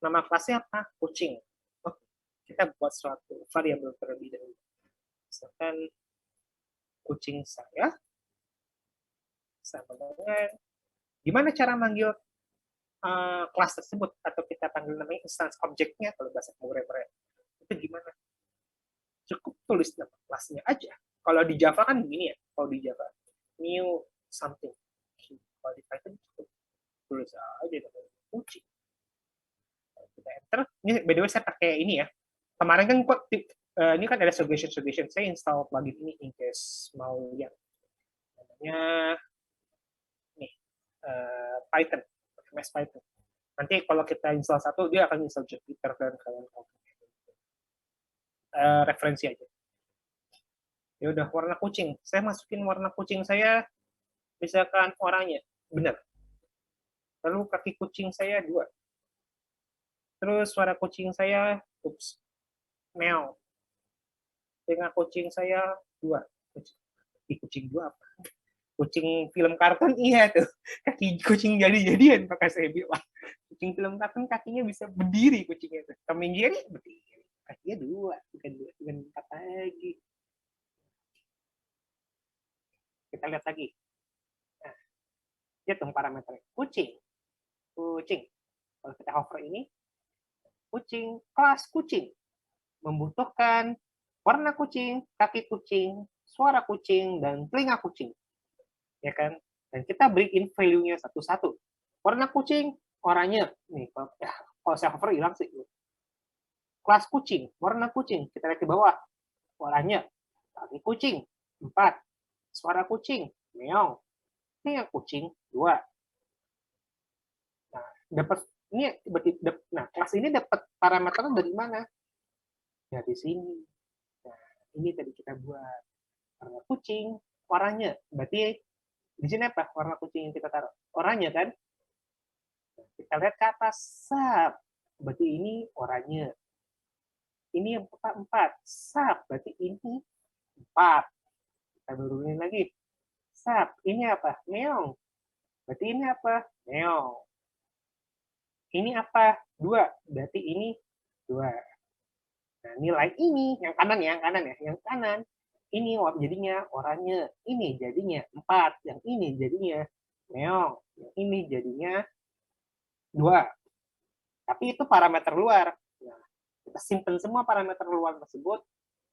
Nama kelasnya apa? Kucing. Oke, kita buat suatu variabel terlebih dahulu. Misalkan kucing saya sama dengan gimana cara manggil kelas tersebut, atau kita panggil namanya instance objeknya kalau bahasa programmer itu gimana? Cukup tulis nama kelasnya aja. Kalau di Java kan begini ya, kalau di Java new something, Kalau di Python cukup tulis aja namanya kucing. Kita enter. Ini by the way saya pakai ini ya. Kemarin kan ini kan ada suggestion. Saya install plugin ini in case mau lihat. Namanya nih Python, MS Python. Nanti kalau kita install satu, dia akan install Jupyter dan kawan-kawan. Referensi aja. Ya udah, warna kucing. Saya masukin warna kucing saya, misalkan oranye, benar. Lalu kaki kucing saya 2. Terus suara kucing saya, meow. Telinga kucing saya 2. Kucing 2 apa? Kucing film kartun iya tuh. Kaki kucing jadi-jadian pakai saya bilang. Kucing film kartun kakinya bisa berdiri kucingnya tuh. Tom and Jerry berdiri. Kakinya 2, bukan 4 lagi. Kita lihat lagi. Nah, hitung parameter kucing. Kalau kita hover ini, kucing, kelas kucing. Membutuhkan warna kucing, kaki kucing, suara kucing, dan telinga kucing. Ya kan? Dan kita beriin value-nya satu-satu. Warna kucing, oranye. Nih, kalau saya hover hilang sih. Kelas kucing, warna kucing. Kita lihat di bawah. Oranye. Kaki kucing, 4. Suara kucing, meong. Telinga kucing, 2. Nah, dapat ini berarti kelas ini dapat parameternya dari mana? Ya di sini. Nah, ini tadi kita buat warna kucing, warnanya. Berarti di sini apa? Warna kucing yang kita taruh. Oranye kan? Kita lihat ke atas, sap. Berarti ini oranye. Ini yang 4, sap. Berarti ini 4. Kita turunin lagi. Sap. Ini apa? Meong. Berarti ini apa? Meong. Ini apa? 2. Berarti ini 2. Nah, nilai ini, yang kanan ya, yang kanan. Ini jadinya oranye, ini jadinya 4, yang ini jadinya meong, yang ini jadinya 2. Tapi itu parameter luar. Nah, kita simpan semua parameter luar tersebut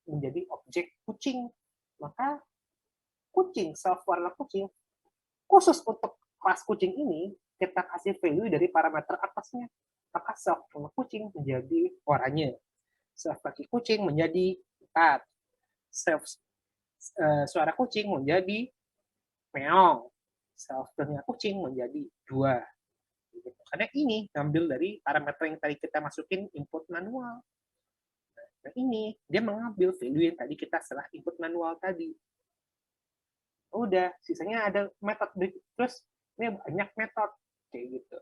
menjadi objek kucing. Maka kucing, self warna kucing, khusus untuk kelas kucing ini, kita kasih value dari parameter atasnya. Maka self warna kucing menjadi oranye. Self kaki kucing menjadi 4. Self suara kucing menjadi meong. Self telinga kucing menjadi 2. Gitu. Karena ini ngambil dari parameter yang tadi kita masukin input manual. Nah ini, dia mengambil value yang tadi kita setelah input manual tadi. Udah, sisanya ada metode. Terus, ini banyak metode. Kayak gitu.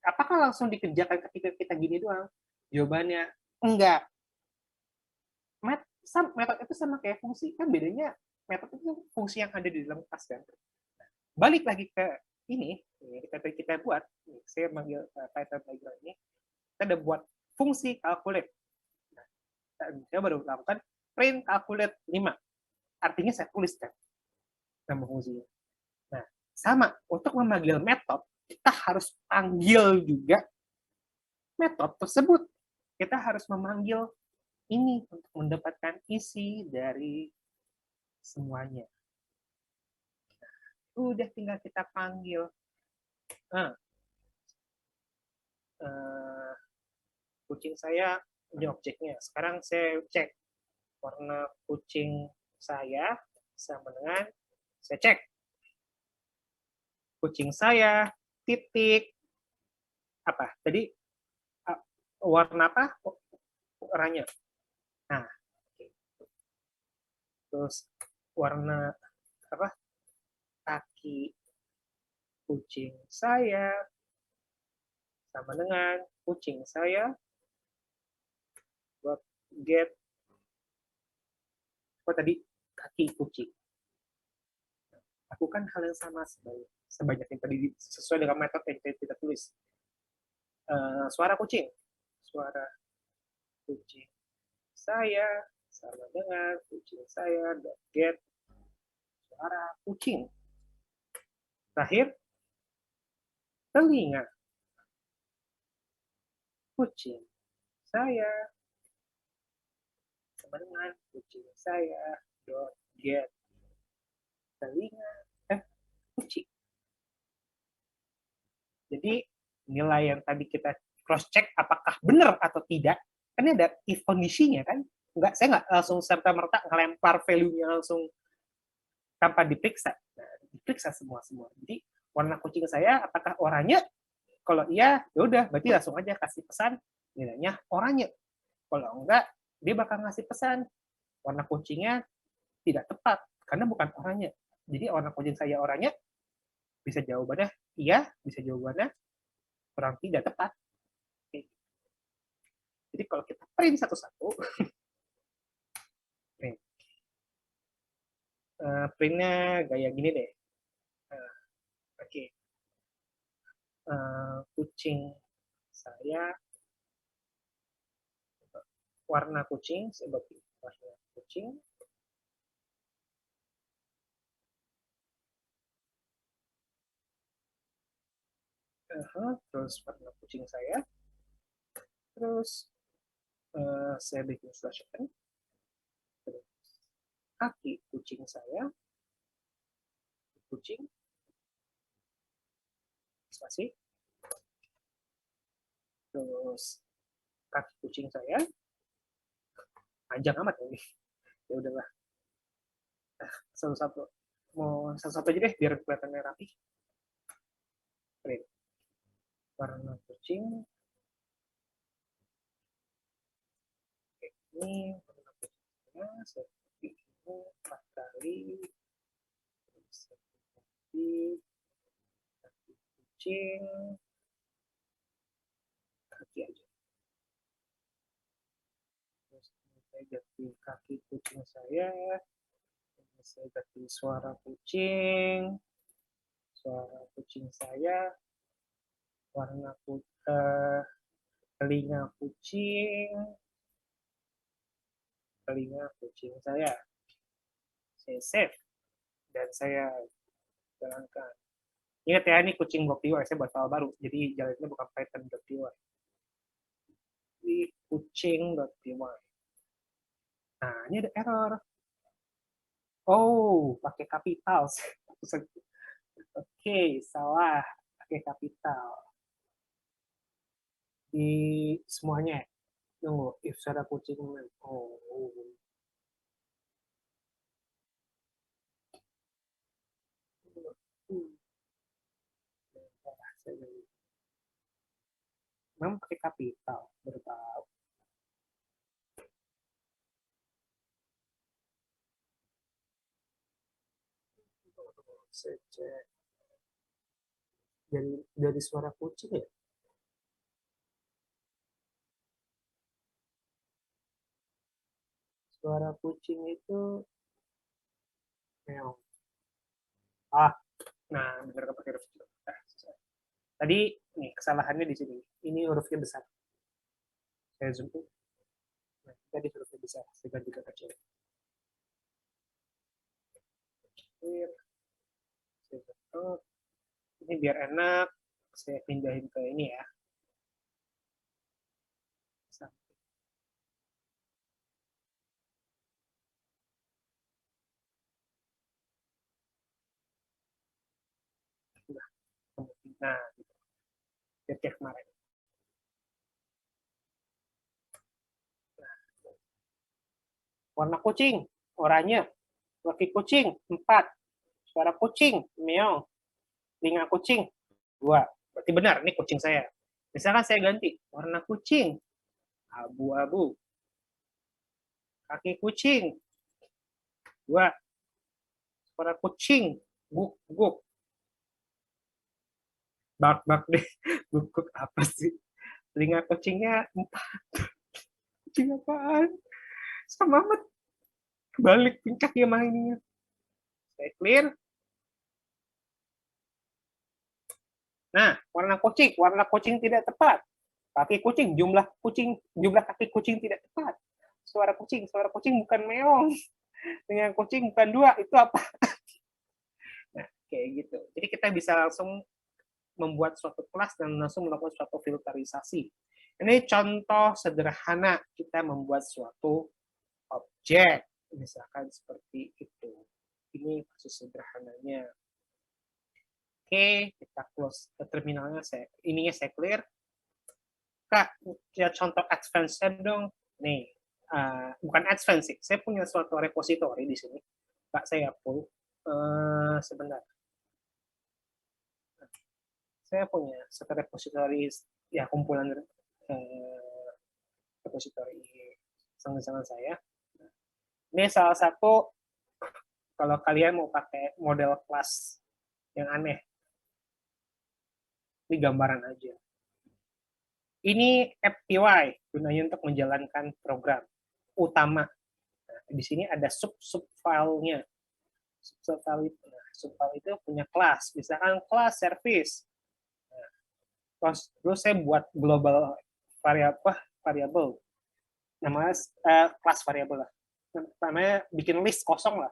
Apakah langsung dikerjakan ketika kita gini doang? Jawabannya, enggak. Metode itu sama kayak fungsi. Kan bedanya, metode itu fungsi yang ada di dalam kelas kan. Balik lagi ke ini kita buat, saya manggil Python playground ini, kita udah buat fungsi calculate. Nah, saya baru melakukan print calculate 5. Artinya saya tulis kan nama fungsinya. Nah, sama untuk memanggil metode, kita harus panggil juga metode tersebut. Kita harus memanggil ini untuk mendapatkan isi dari semuanya. Udah tinggal kita panggil. Kucing saya ini objeknya. Sekarang saya cek warna kucing saya sama dengan saya cek kucing saya titik apa tadi warna apa oranye. Nah, terus warna apa kaki kucing saya sama dengan kucing saya. Get tadi kaki kucing. Lakukan hal yang sama sebanyak yang tadi sesuai dengan metode yang kita tulis. Suara kucing saya sama dengan kucing saya. Get suara kucing. Terakhir, telinga kucing saya sama dengan kucing saya. Get telinga kucing. Jadi nilai yang tadi kita cross check apakah benar atau tidak, kan ada if kondisinya kan. Saya nggak langsung serta-merta ngelempar value-nya langsung tanpa diperiksa. Nah, diperiksa semua. Jadi warna kucing saya apakah oranye? Kalau iya, ya udah berarti langsung aja kasih pesan nilainya oranye. Kalau enggak, dia bakal ngasih pesan warna kucingnya tidak tepat karena bukan oranye. Jadi warna kucing saya oranye, bisa jawabannya iya, bisa jawabannya kurang tidak tepat. Oke. Jadi kalau kita print satu-satu, printnya gaya gini deh. Oke. Kucing saya warna kucing, saya bagi warna kucing. Terus warna kucing saya. Terus saya bikin slash n. Terus kaki kucing saya. Kucing. Spasi. Terus kaki kucing saya. Panjang amat ini. Ya udahlah. Satu-satu. Mau satu-satu aja deh biar kelihatannya rapi. Print. Warna kucing. Oke, ini warna kucingnya seperti ini 4 kali. Seperti kaki kucing. Kaki aja. Terus saya ganti kaki kucing saya. Saya ganti suara kucing. Suara kucing saya. Warna telinga kucing. Telinga kucing saya. Saya save. Dan saya jalankan. Ingat ya, ini kucing .py, saya buat file baru. Jadi jalannya bukan python.py. Ini kucing.py. Nah, ini ada error. Oh, pakai kapital. Oke, salah. Pakai kapital. Di semuanya. Tunggu, if suara kucing. Oh. Memang pakai kapital, baru tahu. Saya cek dari suara kucing ya. Suara kucing itu meong. Nah, benar nggak pakai huruf kecil. Tadi nih kesalahannya di sini. Ini hurufnya besar. Saya zoom in. Nah, tadi hurufnya besar. Saya ganti ke kecil. Ini biar enak. Saya pindahin ke ini ya. Nah, gitu. Cek kemarin. Nah. Warna kucing, oranye. Kaki kucing, 4. Suara kucing, meong. Telinga kucing, 2. Berarti benar, ini kucing saya. Misalkan saya ganti, warna kucing, abu-abu. Kaki kucing, 2. Suara kucing, guk-guk. Bak-bak deh. Guk-guk apa sih? Telinga kucingnya 4. Kucing apaan? Sama amat. Balik puncak ya mainnya. Saya clear. Nah, warna kucing tidak tepat. Kaki kucing, jumlah kaki kucing tidak tepat. Suara kucing bukan meong. Dengan kucing bukan 2, itu apa? Nah, kayak gitu. Jadi kita bisa langsung membuat suatu kelas dan langsung melakukan suatu filterisasi. Ini contoh sederhana kita membuat suatu objek. Misalkan seperti itu. Ini kasus sederhananya. Oke, kita close terminalnya, ininya saya clear. Kak, ya contoh advance-nya dong. Nih, bukan advance sih, saya punya suatu repository di sini. Kak, saya pull. Sebentar. Saya punya satu repository, ya kumpulan repository sama-sama saya. Ini salah satu, kalau kalian mau pakai model kelas yang aneh, ini gambaran aja. Ini FTY, gunanya untuk menjalankan program utama. Nah, di sini ada sub-file-nya. Sub-file itu punya kelas, misalkan kelas service. Nah, terus saya buat global variable, namanya kelas variable lah. Namanya bikin list kosong lah.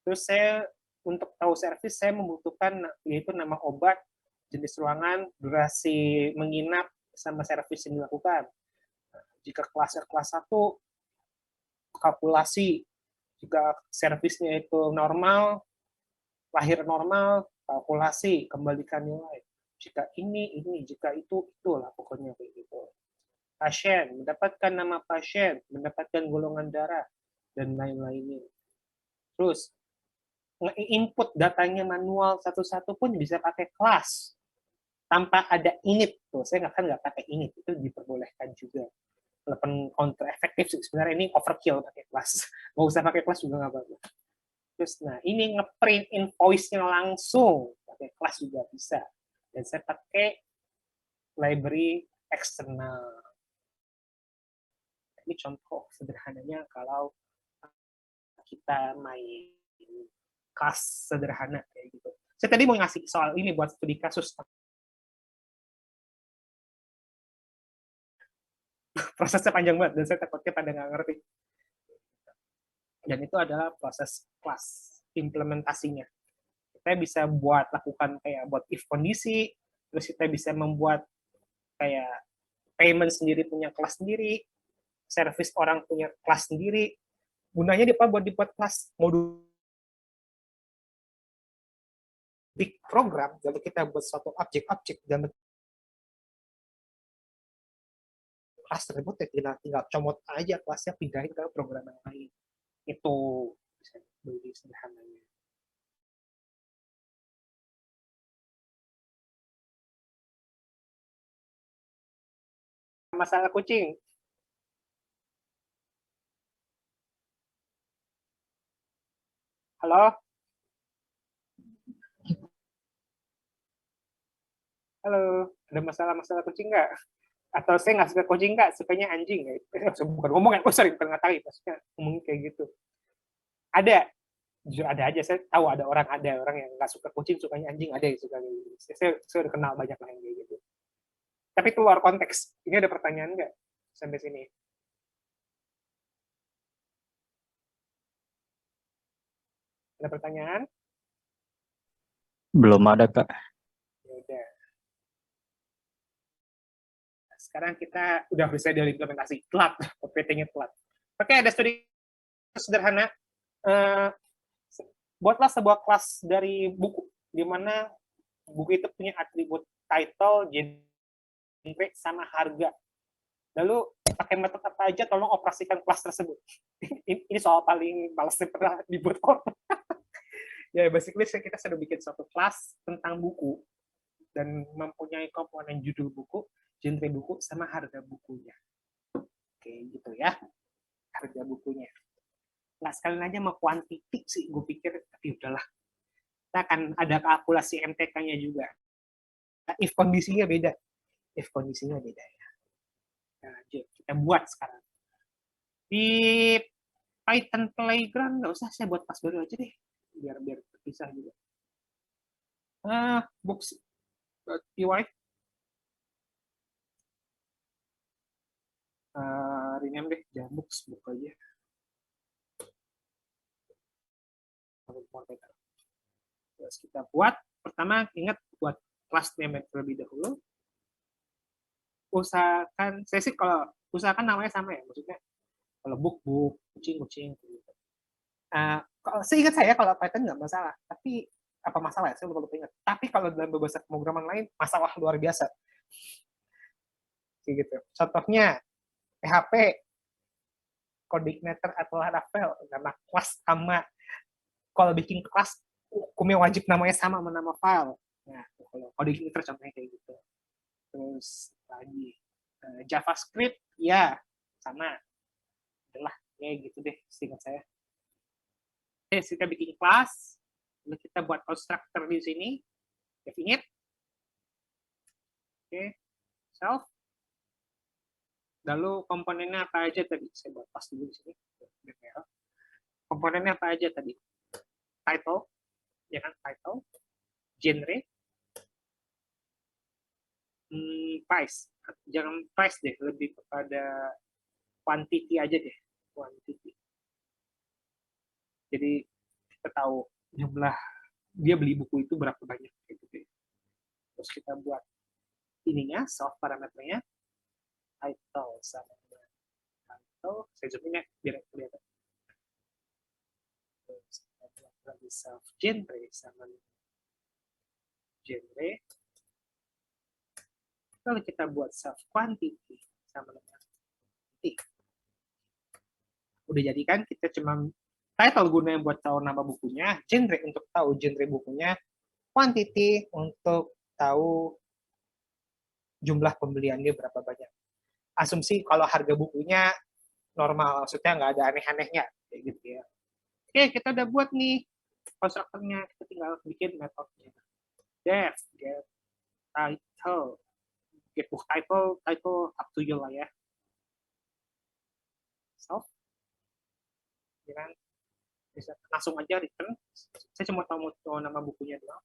Terus saya untuk tahu service saya membutuhkan yaitu nama obat, jenis ruangan, durasi menginap, sama service yang dilakukan. Jika kelasnya kelas 1, kalkulasi. Jika servisnya itu normal, lahir normal, kalkulasi, kembalikan nilai. Jika ini, jika itu, itulah pokoknya kayak gitu. Pasien, mendapatkan nama pasien, mendapatkan golongan darah, dan lain-lainnya. Terus, nge-input datanya manual satu-satu pun bisa pakai kelas. Tanpa ada init. Tuh, saya nggak pakai init. Itu diperbolehkan juga. Walaupun counter efektif sih. Sebenarnya ini overkill pakai kelas. Mau usah pakai kelas juga nggak apa-apa. Terus, nah ini ngeprint invoice-nya langsung. Pakai kelas juga bisa. Dan saya pakai library eksternal. Ini contoh sederhananya kalau kita main kelas sederhana kayak gitu. Saya tadi mau ngasih soal ini buat studi kasus. Prosesnya panjang banget dan saya takutnya pada nggak ngerti. Dan itu adalah proses kelas implementasinya. Kita bisa lakukan kayak buat if kondisi, terus kita bisa membuat kayak payment sendiri punya kelas sendiri, service orang punya kelas sendiri. Gunanya buat dibuat kelas modul big program, lalu kita buat suatu objek-objek dan kelas tersebut ya tinggal comot aja kelasnya, pindahin ke program yang lain. Itu bisa lebih sederhananya. Masalah kucing. Halo? Halo, ada masalah-masalah kucing nggak? Atau saya nggak suka kucing nggak, sukanya anjing? Bukan ngomong ya, sorry, bukan ngatain, maksudnya ngomongin kayak gitu. Ada, jujur ada aja, saya tahu ada orang yang nggak suka kucing, sukanya anjing, ada yang suka gitu. Saya udah kenal banyak lah yang kayak gitu. Tapi keluar konteks, ini ada pertanyaan nggak sampai sini? Ada pertanyaan? Belum ada, Kak. Ya udah. Sekarang kita udah bisa diimplementasi, telat, PT-nya telat. Oke, ada studi sederhana. Buatlah sebuah kelas dari buku, di mana buku itu punya atribut title, genre, sama harga. Lalu pakai metode apa aja, tolong operasikan kelas tersebut. Ini soal paling males pernah dibuat orang. Ya, basically kita sudah bikin suatu kelas tentang buku dan mempunyai komponen judul buku, genre buku, sama harga bukunya. Oke, gitu ya. Harga bukunya. Nggak sekalian aja mau kuantitik sih, gue pikir, tapi udahlah. Kita akan ada kalkulasi MTK-nya juga. Nah, if kondisinya beda. If kondisinya beda ya. Nah, kita buat sekarang. Di Python Playground, nggak usah, saya buat kelas baru aja deh. Biar terpisah juga. Books.py. Rename deh, jangan books, book aja. Terus kita buat, pertama ingat buat kelas name terlebih dahulu. Usahakan, saya sih kalau usahakan namanya sama ya, maksudnya kalau book, kucing, gitu. Seingat saya kalau Python nggak masalah, tapi apa masalah ya, saya lupa ingat. Tapi kalau dalam bahasa pemrograman lain, masalah luar biasa. Kayak gitu. Contohnya, PHP, coordinator atau Laravel, nama kelas sama, kalau bikin kelas, hukumnya wajib namanya sama nama file. Nah, kalau coordinator contohnya kayak gitu. Terus lagi, JavaScript, ya, sama. Adalah, ya gitu deh, seingat saya. Oke, kita bikin kelas, lalu kita buat constructor di sini, definite, oke, self, lalu komponennya apa aja tadi, saya buat pas dulu di sini, komponennya apa aja tadi, title, ya kan, title, genre, price, jangan price deh, lebih kepada quantity aja deh, quantity. Jadi kita tahu jumlah dia beli buku itu berapa banyak gitu. Terus kita buat ininya, self parameternya, title sama title, saya zoom in ya biar kelihatan. Terus kita buat lagi self genre sama genre. Lalu kita buat self quantity sama dengan quantity. Udah jadi kan, kita cuma title gunanya buat tahu nama bukunya, genre untuk tahu genre bukunya, quantity untuk tahu jumlah pembelian dia berapa banyak. Asumsi kalau harga bukunya normal, maksudnya nggak ada aneh-anehnya, kayak gitu ya. Oke, kita udah buat nih konstruktornya, kita tinggal bikin metodenya. Get title, get book title up to you lah ya. Self, ya kan? Bisa langsung aja return. Saya cuma tahu nama bukunya doang.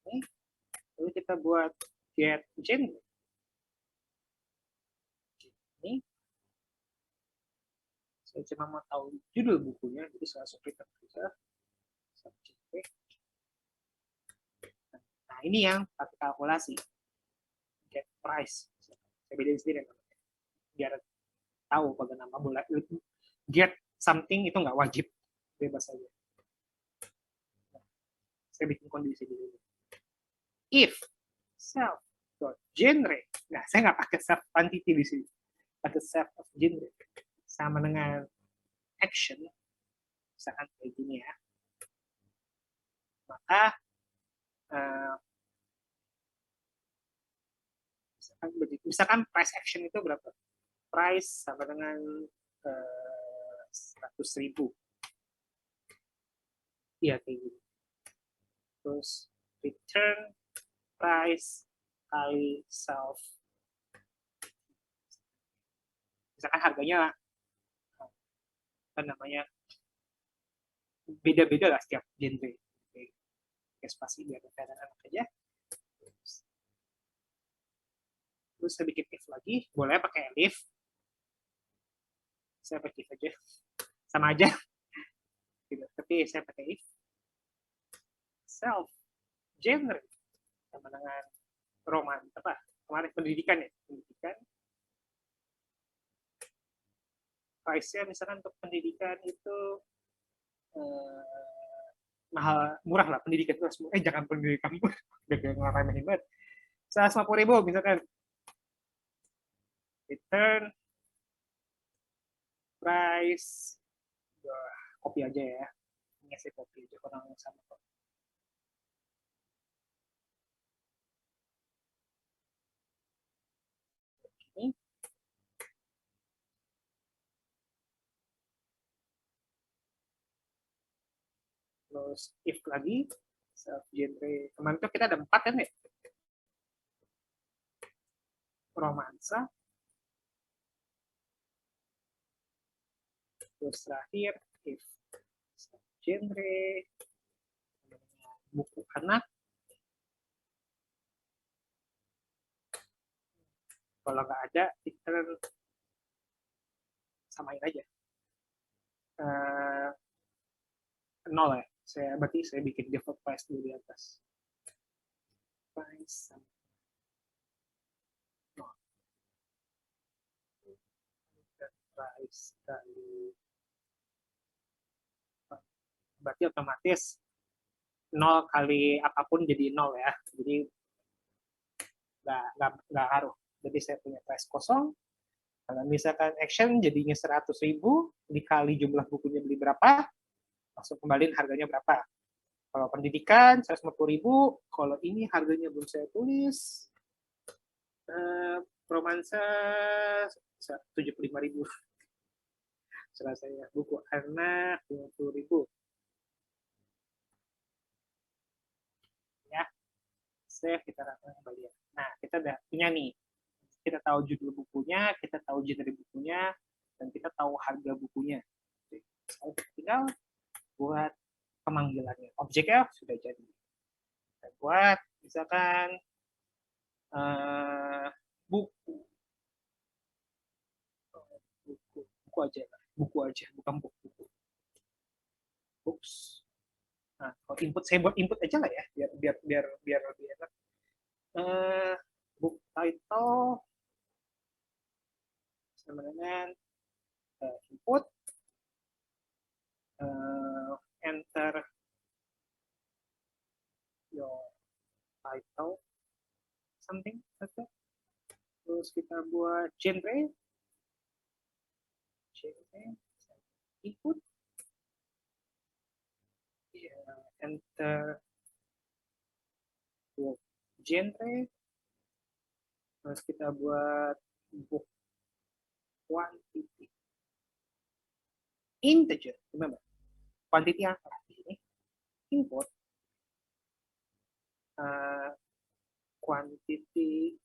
Oke. Lalu kita buat get genre. Ini saya cuma mau tahu judul bukunya, jadi saya langsung return saja. Nah, ini yang pakai kalkulasi. Get price. Saya bedain sendiri biar tahu bagaimana boleh get something itu nggak wajib, bebas saja. Saya bikin kondisi dulu. If self genre, nah saya nggak pakai self quantity di sini, pakai self of genre sama dengan action, misalkan kayak gini ya, maka misalkan price action itu berapa? Price sama dengan 100.000. Iya kayak gitu. Terus return price kali self. Misalkan harganya apa namanya beda-beda lah setiap genre. Spasi biar anak aja. Terus saya bikin if lagi, boleh pakai if. Saya pakai if aja, sama aja. Gitu. Tapi saya pakai if. Self genre sama dengan roman apa kemarin pendidikan ya, pendidikan. Price-nya misalkan untuk pendidikan itu mahal, murah lah pendidikan itu. Jangan pendidikan murah, udah ngeremehin banget. 150.000 misalkan. Return price, copy aja ya. Ini saya copy aja kurang sama kok. Ini. Terus if lagi, self genre. Kemarin tuh kita ada 4 kan ya? Romansa. Terus terakhir, if self genre, buku anak. Kalau nggak ada, kita samain aja. 0 ya. Berarti saya bikin default price dulu di atas. Price price kali berarti otomatis 0 kali apapun jadi 0 ya. Jadi nggak harus. Jadi saya punya price kosong. Kalau misalkan action jadinya 100.000 dikali jumlah bukunya beli berapa, langsung kembaliin harganya berapa. Kalau pendidikan 150.000, kalau ini harganya belum saya tulis. Romansa 75.000. Salah saya buku anak 50.000. Ya, save kita lakukan kembalian. Nah, kita udah punya nih. Kita tahu judul bukunya, kita tahu genre bukunya, dan kita tahu harga bukunya. Tinggal buat pemanggilannya. Objeknya sudah jadi. Kita buat misalkan buku. Buku aja, bukan buku. Books. Nah, kalau input saya buat input aja lah ya, biar lebih enak. Book title sama dengan input, enter your title, something like that. Terus kita buat genre, input, enter book genre, terus kita buat book quantity, integer, remember, quantity apa ini? Input, quantity,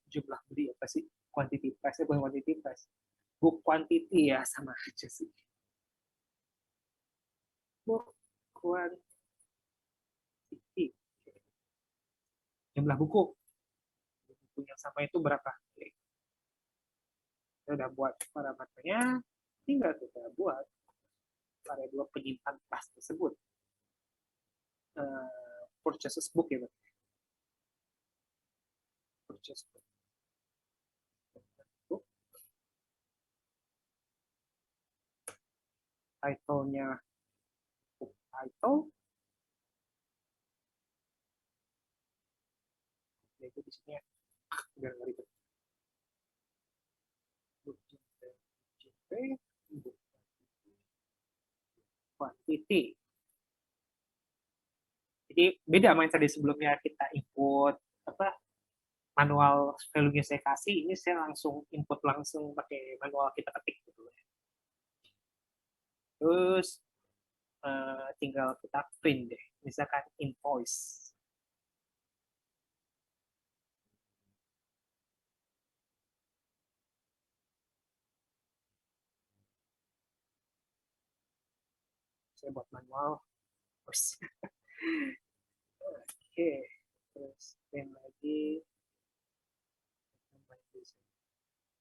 jumlah beli apa sih? Quantity price, bukan quantity price. Book quantity ya sama aja sih. Book quantity. Jumlah buku. Buku yang sama itu berapa? Kita udah buat parameternya, tinggal kita buat variabel penyimpan kelas tersebut. Purchases book ya, purchase book. Title-nya book title. Itu di sini biar nggak ribet. Book quantity. Jadi beda sama yang tadi sebelumnya kita input apa manual value-nya saya kasih, ini saya langsung input langsung pakai manual kita ketik gitu. Terus tinggal kita print deh, misalkan invoice. Saya buat manual. Oke, terus print lagi.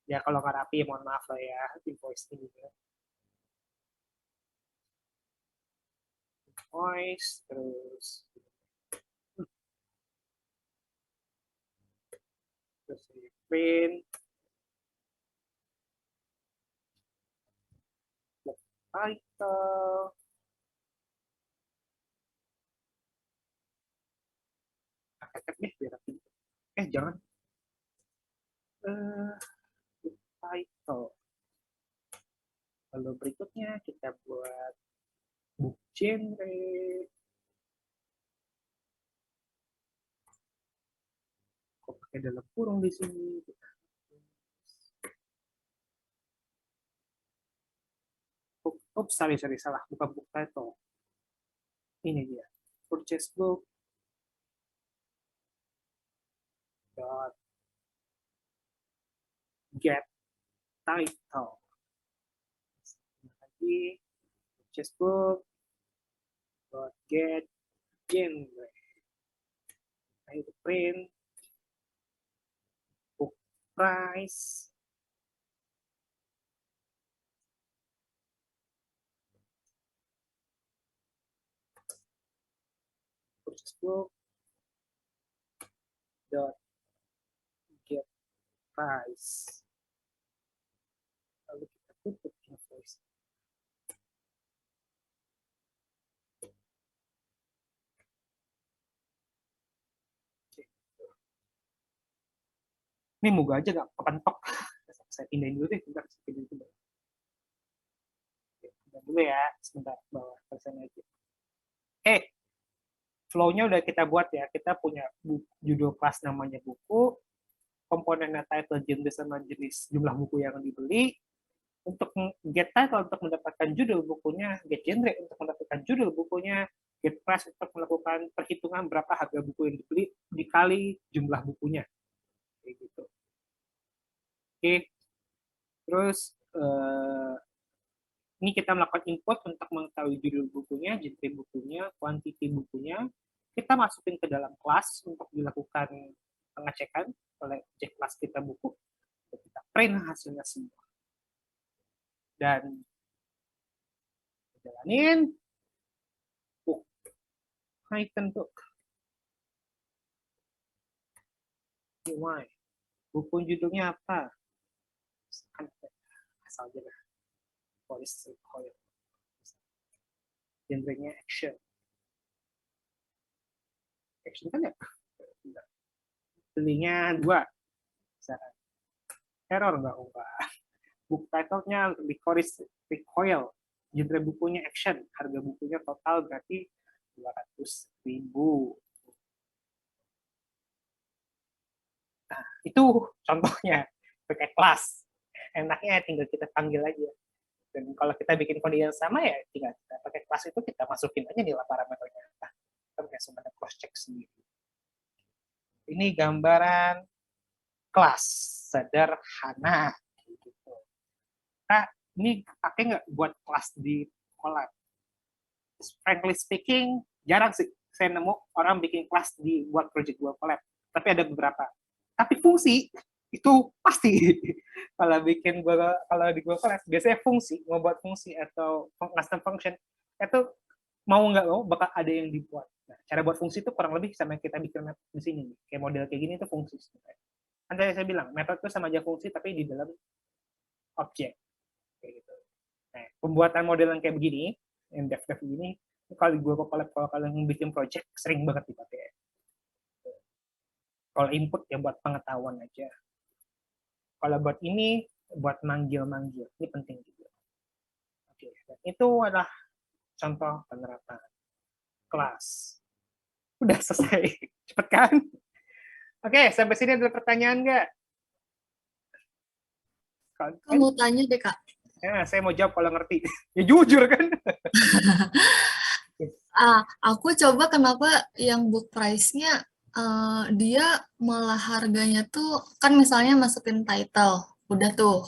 Ya kalau nggak rapi, mohon maaf lah ya, invoice ini juga. Invoice, terus print, book title, paket deh biar rapi. Jangan. Book title. Lalu berikutnya kita buat book genre. Kok pakai dalam kurung di sini? Oops, sorry, salah. Bukan book title. Ini dia. Purchase book. Dot get title. Lagi purchase book. Dot get genre. Nah, itu print. Book price. Purchase book. Dot get price. Lalu kita tutup invoice. Ini moga aja nggak kepentok. Saya pindahin dulu deh, bentar. Saya pindahin dulu. Oke, pindah dulu ya, sebentar. Bawah persen aja. Oke, flow-nya udah kita buat ya. Kita punya judul kelas namanya buku, komponennya title, genre, sama jenis jumlah buku yang dibeli. Untuk get title untuk mendapatkan judul bukunya, get genre untuk mendapatkan judul bukunya, get price untuk melakukan perhitungan berapa harga buku yang dibeli dikali jumlah bukunya. Kayak gitu. Oke. Terus ini kita melakukan input untuk mengetahui judul bukunya, genre bukunya, kuantiti bukunya. Kita masukin ke dalam kelas untuk dilakukan pengecekan oleh objek kelas kita buku. Kita print hasilnya semua. Dan jalanin book, Python book. Why? Buku judulnya apa? Asal aja lah. Police Recoil. Genrenya action. Action kan ya? Belinya 2. Misalkan. Teror enggak? Book title-nya Recoil. Genre bukunya action. Harga bukunya total berarti 200.000. Nah, itu contohnya pakai kelas. Enaknya tinggal kita panggil aja. Dan kalau kita bikin kode yang sama ya tinggal kita pakai kelas itu kita masukin aja nilai parameternya. Nah, kita pakai semuanya cross check sendiri. Ini gambaran kelas sederhana. Gitu. Nah, ini pakai nggak buat kelas di Colab? Frankly speaking, jarang sih saya nemu orang bikin kelas di buat project Google Colab. Tapi ada beberapa. Tapi fungsi itu pasti. Kalau di Google Colab biasanya fungsi, membuat fungsi atau custom function itu mau nggak mau bakal ada yang dibuat. Nah, cara buat fungsi itu kurang lebih sama yang kita bikin di sini. Kayak model kayak gini itu fungsi. Kan saya bilang metode itu sama aja fungsi tapi di dalam objek. Kayak gitu. Nah, pembuatan model yang kayak begini, yang dev begini, kalau di Google Colab kalau kalian bikin project sering banget dipakai. Kalau input ya buat pengetahuan aja. Kalau buat ini, buat manggil-manggil. Ini penting juga. Oke, dan itu adalah contoh penerapan kelas. Udah selesai. Cepet kan? Oke, sampai sini ada pertanyaan nggak? Aku mau tanya deh, Kak. Ya, saya mau jawab kalau ngerti. Ya jujur kan? Aku coba kenapa yang book price-nya dia malah harganya tuh, kan misalnya masukin title, udah tuh.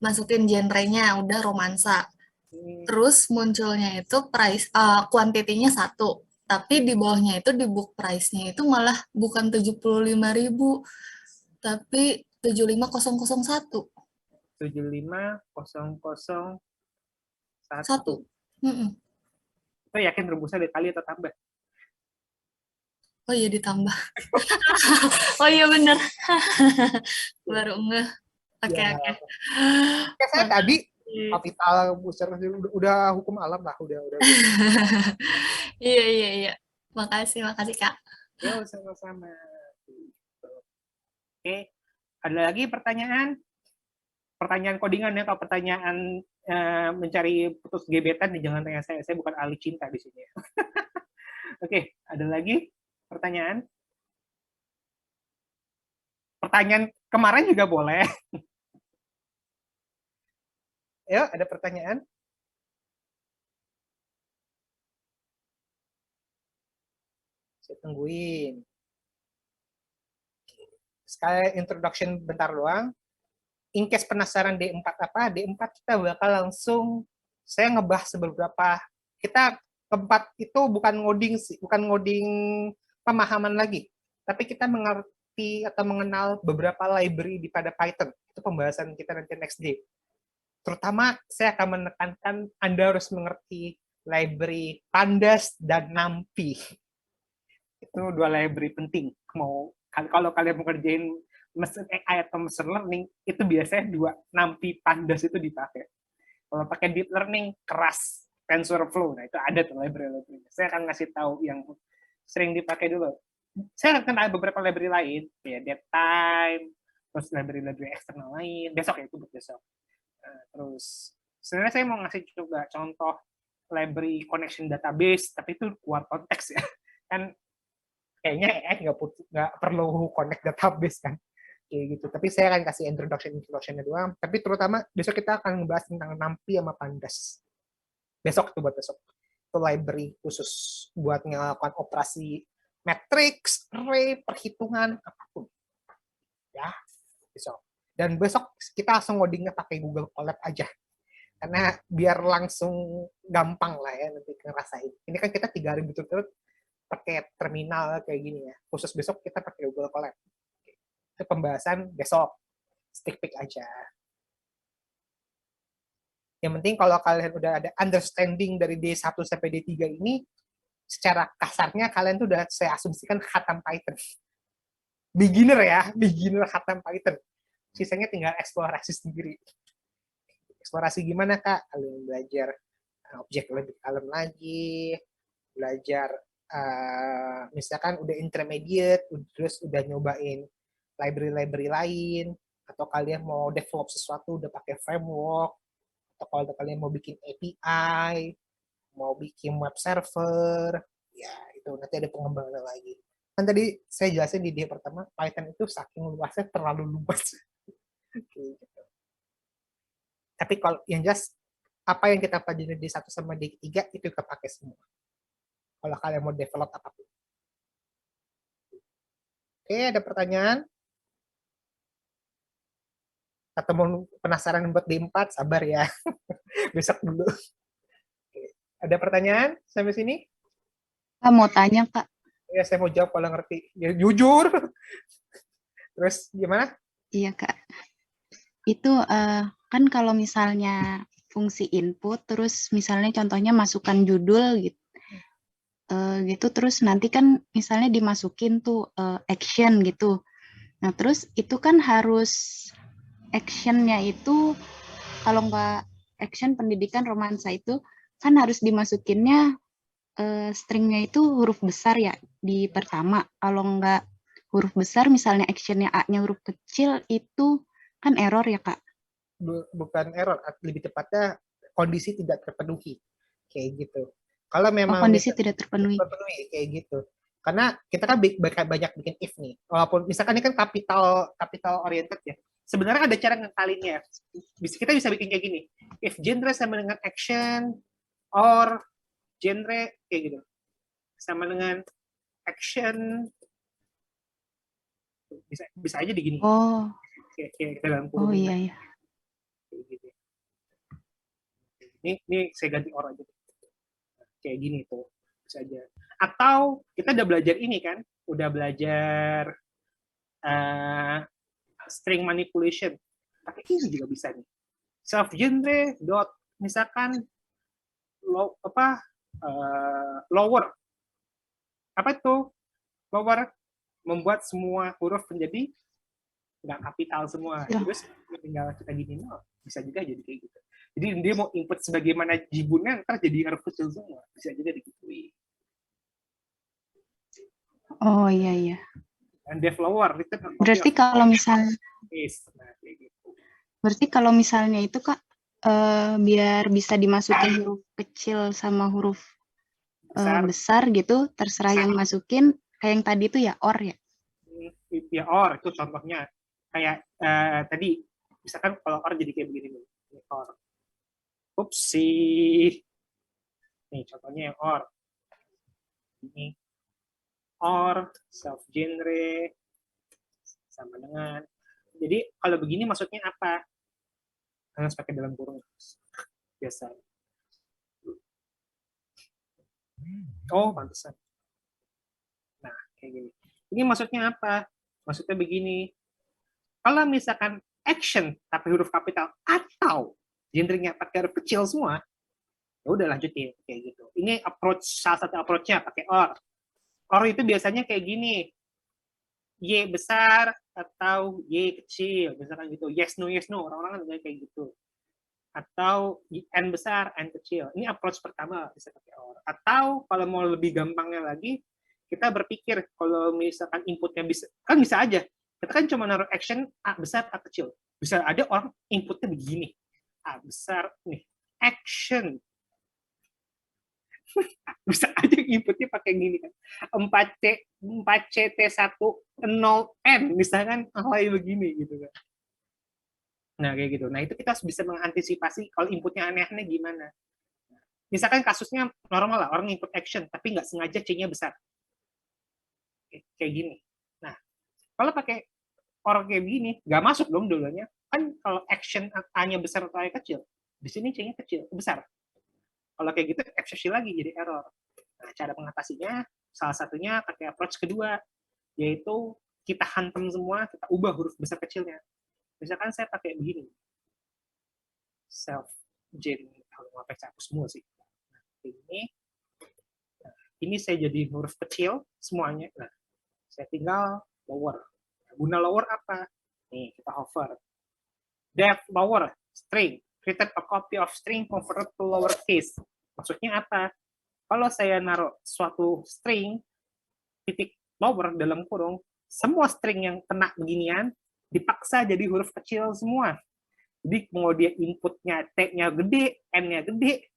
Masukin genrenya, udah romansa. Terus munculnya itu price, kuantitinya 1. Tapi di bawahnya itu di book price-nya itu malah bukan 75.000, tapi 75.001. 75.001. 1. Itu yakin rumusnya dikali atau tambah? Oh iya ditambah. Oh iya bener. Baru ngeh. Oke. Ya, saya tadi kapital udah hukum alam lah, udah. Iya. Makasih Kak. Yo, sama-sama. Oke, ada lagi pertanyaan? Pertanyaan codingan ya, kalau pertanyaan mencari putus gebetan, jangan tanya saya bukan ahli cinta di sini. Oke, ada lagi pertanyaan? Pertanyaan kemarin juga boleh. Ya, ada pertanyaan? Saya tungguin. Sekali introduction bentar doang. In case penasaran D4 apa, D4 kita bakal langsung, saya ngebahas beberapa, kita keempat itu bukan ngoding pemahaman lagi, tapi kita mengerti atau mengenal beberapa library pada Python. Itu pembahasan kita nanti next day. Terutama saya akan menekankan Anda harus mengerti library Pandas dan NumPy. Itu 2 library penting. Kalau kalian mau kerjain mesin AI atau mesin learning, itu biasanya 2 NumPy Pandas itu dipakai. Kalau pakai deep learning, keras TensorFlow. Nah, itu ada tuh library. Saya akan ngasih tahu yang sering dipakai dulu. saya akan ada beberapa library lain kayak datetime, terus library eksternal lain besok ya, itu buat besok. Terus sebenarnya saya mau ngasih juga contoh library connection database, tapi itu keluar konteks ya. Kan kayaknya nggak perlu connect database kan, kayak gitu. Tapi saya akan kasih introduction-nya doang. Tapi terutama besok kita akan ngebahas tentang NumPy sama Pandas. Besok itu buat besok. Itu library khusus buat melakukan operasi matrix, array, perhitungan, apapun. Ya, besok. Dan besok kita langsung ngodingnya pakai Google Colab aja. Karena biar langsung gampang lah ya nanti ngerasain. Ini kan kita 3 hari betul-betul pakai terminal kayak gini ya. Khusus besok kita pakai Google Colab. Itu pembahasan besok. Stick pick aja. Yang penting kalau kalian udah ada understanding dari D1 sampai D3 ini, secara kasarnya kalian tuh udah saya asumsikan khatam Python. Beginner ya, beginner khatam Python. Sisanya tinggal eksplorasi sendiri. Eksplorasi gimana Kak? Kalian belajar objek lebih dalam lagi, belajar misalkan udah intermediate, terus udah nyobain library-library lain, atau kalian mau develop sesuatu udah pakai framework, atau kalau kalian mau bikin API, mau bikin web server, ya itu nanti ada pengembangan lagi. Kan tadi saya jelasin di dia pertama, Python itu saking luasnya terlalu luas. Gitu. Tapi kalau yang jelas, apa yang kita pelajari di 1 sama D3 itu kepake semua. Kalau kalian mau develop apapun. Oke, ada pertanyaan? Atau mau penasaran buat D4, sabar ya. Besok dulu. Oke. Ada pertanyaan sampai sini? Kak, mau tanya, Kak. Ya, saya mau jawab kalau ngerti. Ya, jujur. Terus gimana? Iya, Kak. Itu kan kalau misalnya fungsi input, terus misalnya contohnya masukkan judul gitu, terus nanti kan misalnya dimasukin tuh action gitu. Nah, terus itu kan harus actionnya itu, kalau nggak action pendidikan romansa itu, kan harus dimasukinnya stringnya itu huruf besar ya di pertama. Kalau nggak huruf besar, misalnya actionnya A-nya huruf kecil, itu kan error ya, Kak? Bukan error, lebih tepatnya kondisi tidak terpenuhi. Kayak gitu. Kalau memang kondisi tidak terpenuhi. Kayak gitu. Karena kita kan banyak bikin if nih. Walaupun misalkan ini kan capital oriented ya. Sebenarnya ada cara ngakalinnya. Kita bisa bikin kayak gini. If genre sama dengan action, or genre kayak gitu. Sama dengan action, bisa aja digini. Oh. Kayak dalam kurung. Oh iya iya. Gitu. Ini saya ganti or aja. Kayak gini tuh bisa aja. Atau kita udah belajar ini kan, udah belajar string manipulation. Pakai ini juga bisa nih. Self genre dot misalkan lower. Apa itu? Lower membuat semua huruf menjadi nggak kapital semua. Ya. Terus tinggal kita gini, bisa juga jadi kayak gitu. Jadi dia mau input sebagaimana jibunnya, ntar jadi huruf kecil semua. Bisa juga digituin. Oh iya iya. And def lower. Berarti kalau misalnya. Nah, kayak gitu. Berarti kalau misalnya itu Kak, biar bisa dimasukin huruf kecil sama huruf besar gitu, terserah besar. Yang masukin, kayak yang tadi itu ya or ya? Ya or, itu contohnya. Kayak tadi, misalkan kalau or jadi kayak begini nih. Ini or. Upsi. Nih contohnya yang or. Ini or, self genre, sama dengan. Jadi kalau begini maksudnya apa? Harus pakai dalam kurung. Biasa. Oh, pantesan. Nah, kayak gini. Ini maksudnya apa? Maksudnya begini. Kalau misalkan action tapi huruf kapital atau genrenya pakai huruf kecil semua, ya udah lanjutin kayak gitu. Ini salah satu approach-nya pakai or. Or itu biasanya kayak gini. Y besar atau Y kecil, misalkan gitu. Yes no orang-orang kan kayak gitu. Atau N besar, N kecil. Ini approach pertama bisa pakai or. Atau kalau mau lebih gampangnya lagi, kita berpikir kalau misalkan inputnya bisa, kan bisa aja. Kita kan cuma naruh action A besar, A kecil. Bisa ada orang inputnya begini. A besar, nih, action. Bisa aja inputnya pakai gini kan. 4CT1 0N, misalkan hal begini gitu kan. Nah, kayak gitu. Nah, itu kita harus bisa mengantisipasi kalau inputnya aneh-aneh gimana. Misalkan kasusnya normal lah, orang input action, tapi nggak sengaja C-nya besar. Kayak gini. Nah, kalau pakai orang kayak begini, nggak masuk dong dulunya. Kan kalau action A-nya besar atau A kecil, di sini C-nya kecil, besar. Kalau kayak gitu, eksepsi lagi jadi error. Nah, cara mengatasinya, salah satunya pakai approach kedua, yaitu kita hantam semua, kita ubah huruf besar kecilnya. Misalkan saya pakai begini, self gen, kalau mau pakai hapus semua sih. Nah, ini saya jadi huruf kecil semuanya. Nah, saya tinggal lower. Guna lower apa? Nih, kita hover. Def lower, string. Created a copy of string converted to lowercase. Maksudnya apa? Kalau saya naruh suatu string, titik lower dalam kurung, semua string yang kena beginian, dipaksa jadi huruf kecil semua. Jadi mau dia inputnya T-nya gede, N-nya gede,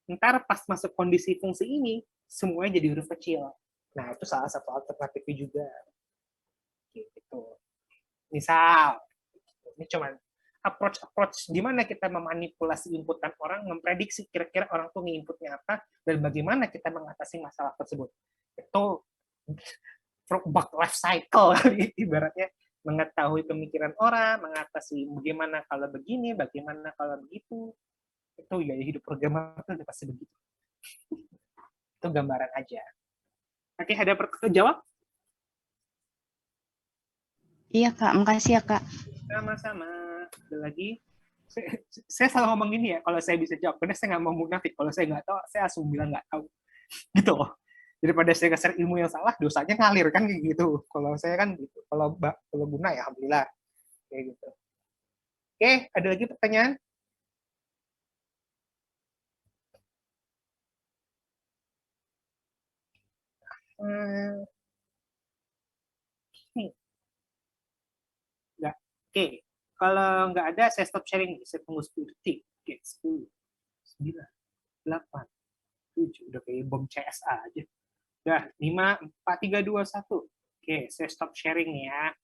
ntar pas masuk kondisi fungsi ini, semuanya jadi huruf kecil. Nah, itu salah satu alternatifnya juga. Gitu. Misal, ini cuman approach gimana kita memanipulasi inputan orang, memprediksi kira-kira orang tuh nge-inputnya apa, dan bagaimana kita mengatasi masalah tersebut. Itu bug life cycle, ibaratnya mengetahui pemikiran orang, mengatasi bagaimana kalau begini, bagaimana kalau begitu. Itu gaya hidup programmer itu pasti begitu. Itu gambaran aja. Oke, ada jawab? Iya Kak, makasih ya Kak. Sama-sama. Ada lagi? Saya selalu ngomong gini ya, kalau saya bisa jawab, karena saya nggak mau munafik. Kalau saya nggak tahu, saya langsung bilang nggak tahu. Gitu loh. Daripada saya nge-share ilmu yang salah, dosanya ngalir kan kayak gitu. Kalau saya kan gitu. Kalau guna ya alhamdulillah. Kayak gitu. Oke, ada lagi pertanyaan? Nggak. Oke. Kalau nggak ada, saya stop sharing. Saya tunggu 10 detik. Oke, 10, 9, 8, 7. Udah kayak bom CSA aja. Udah, 5, 4, 3, 2, 1. Oke, saya stop sharing ya.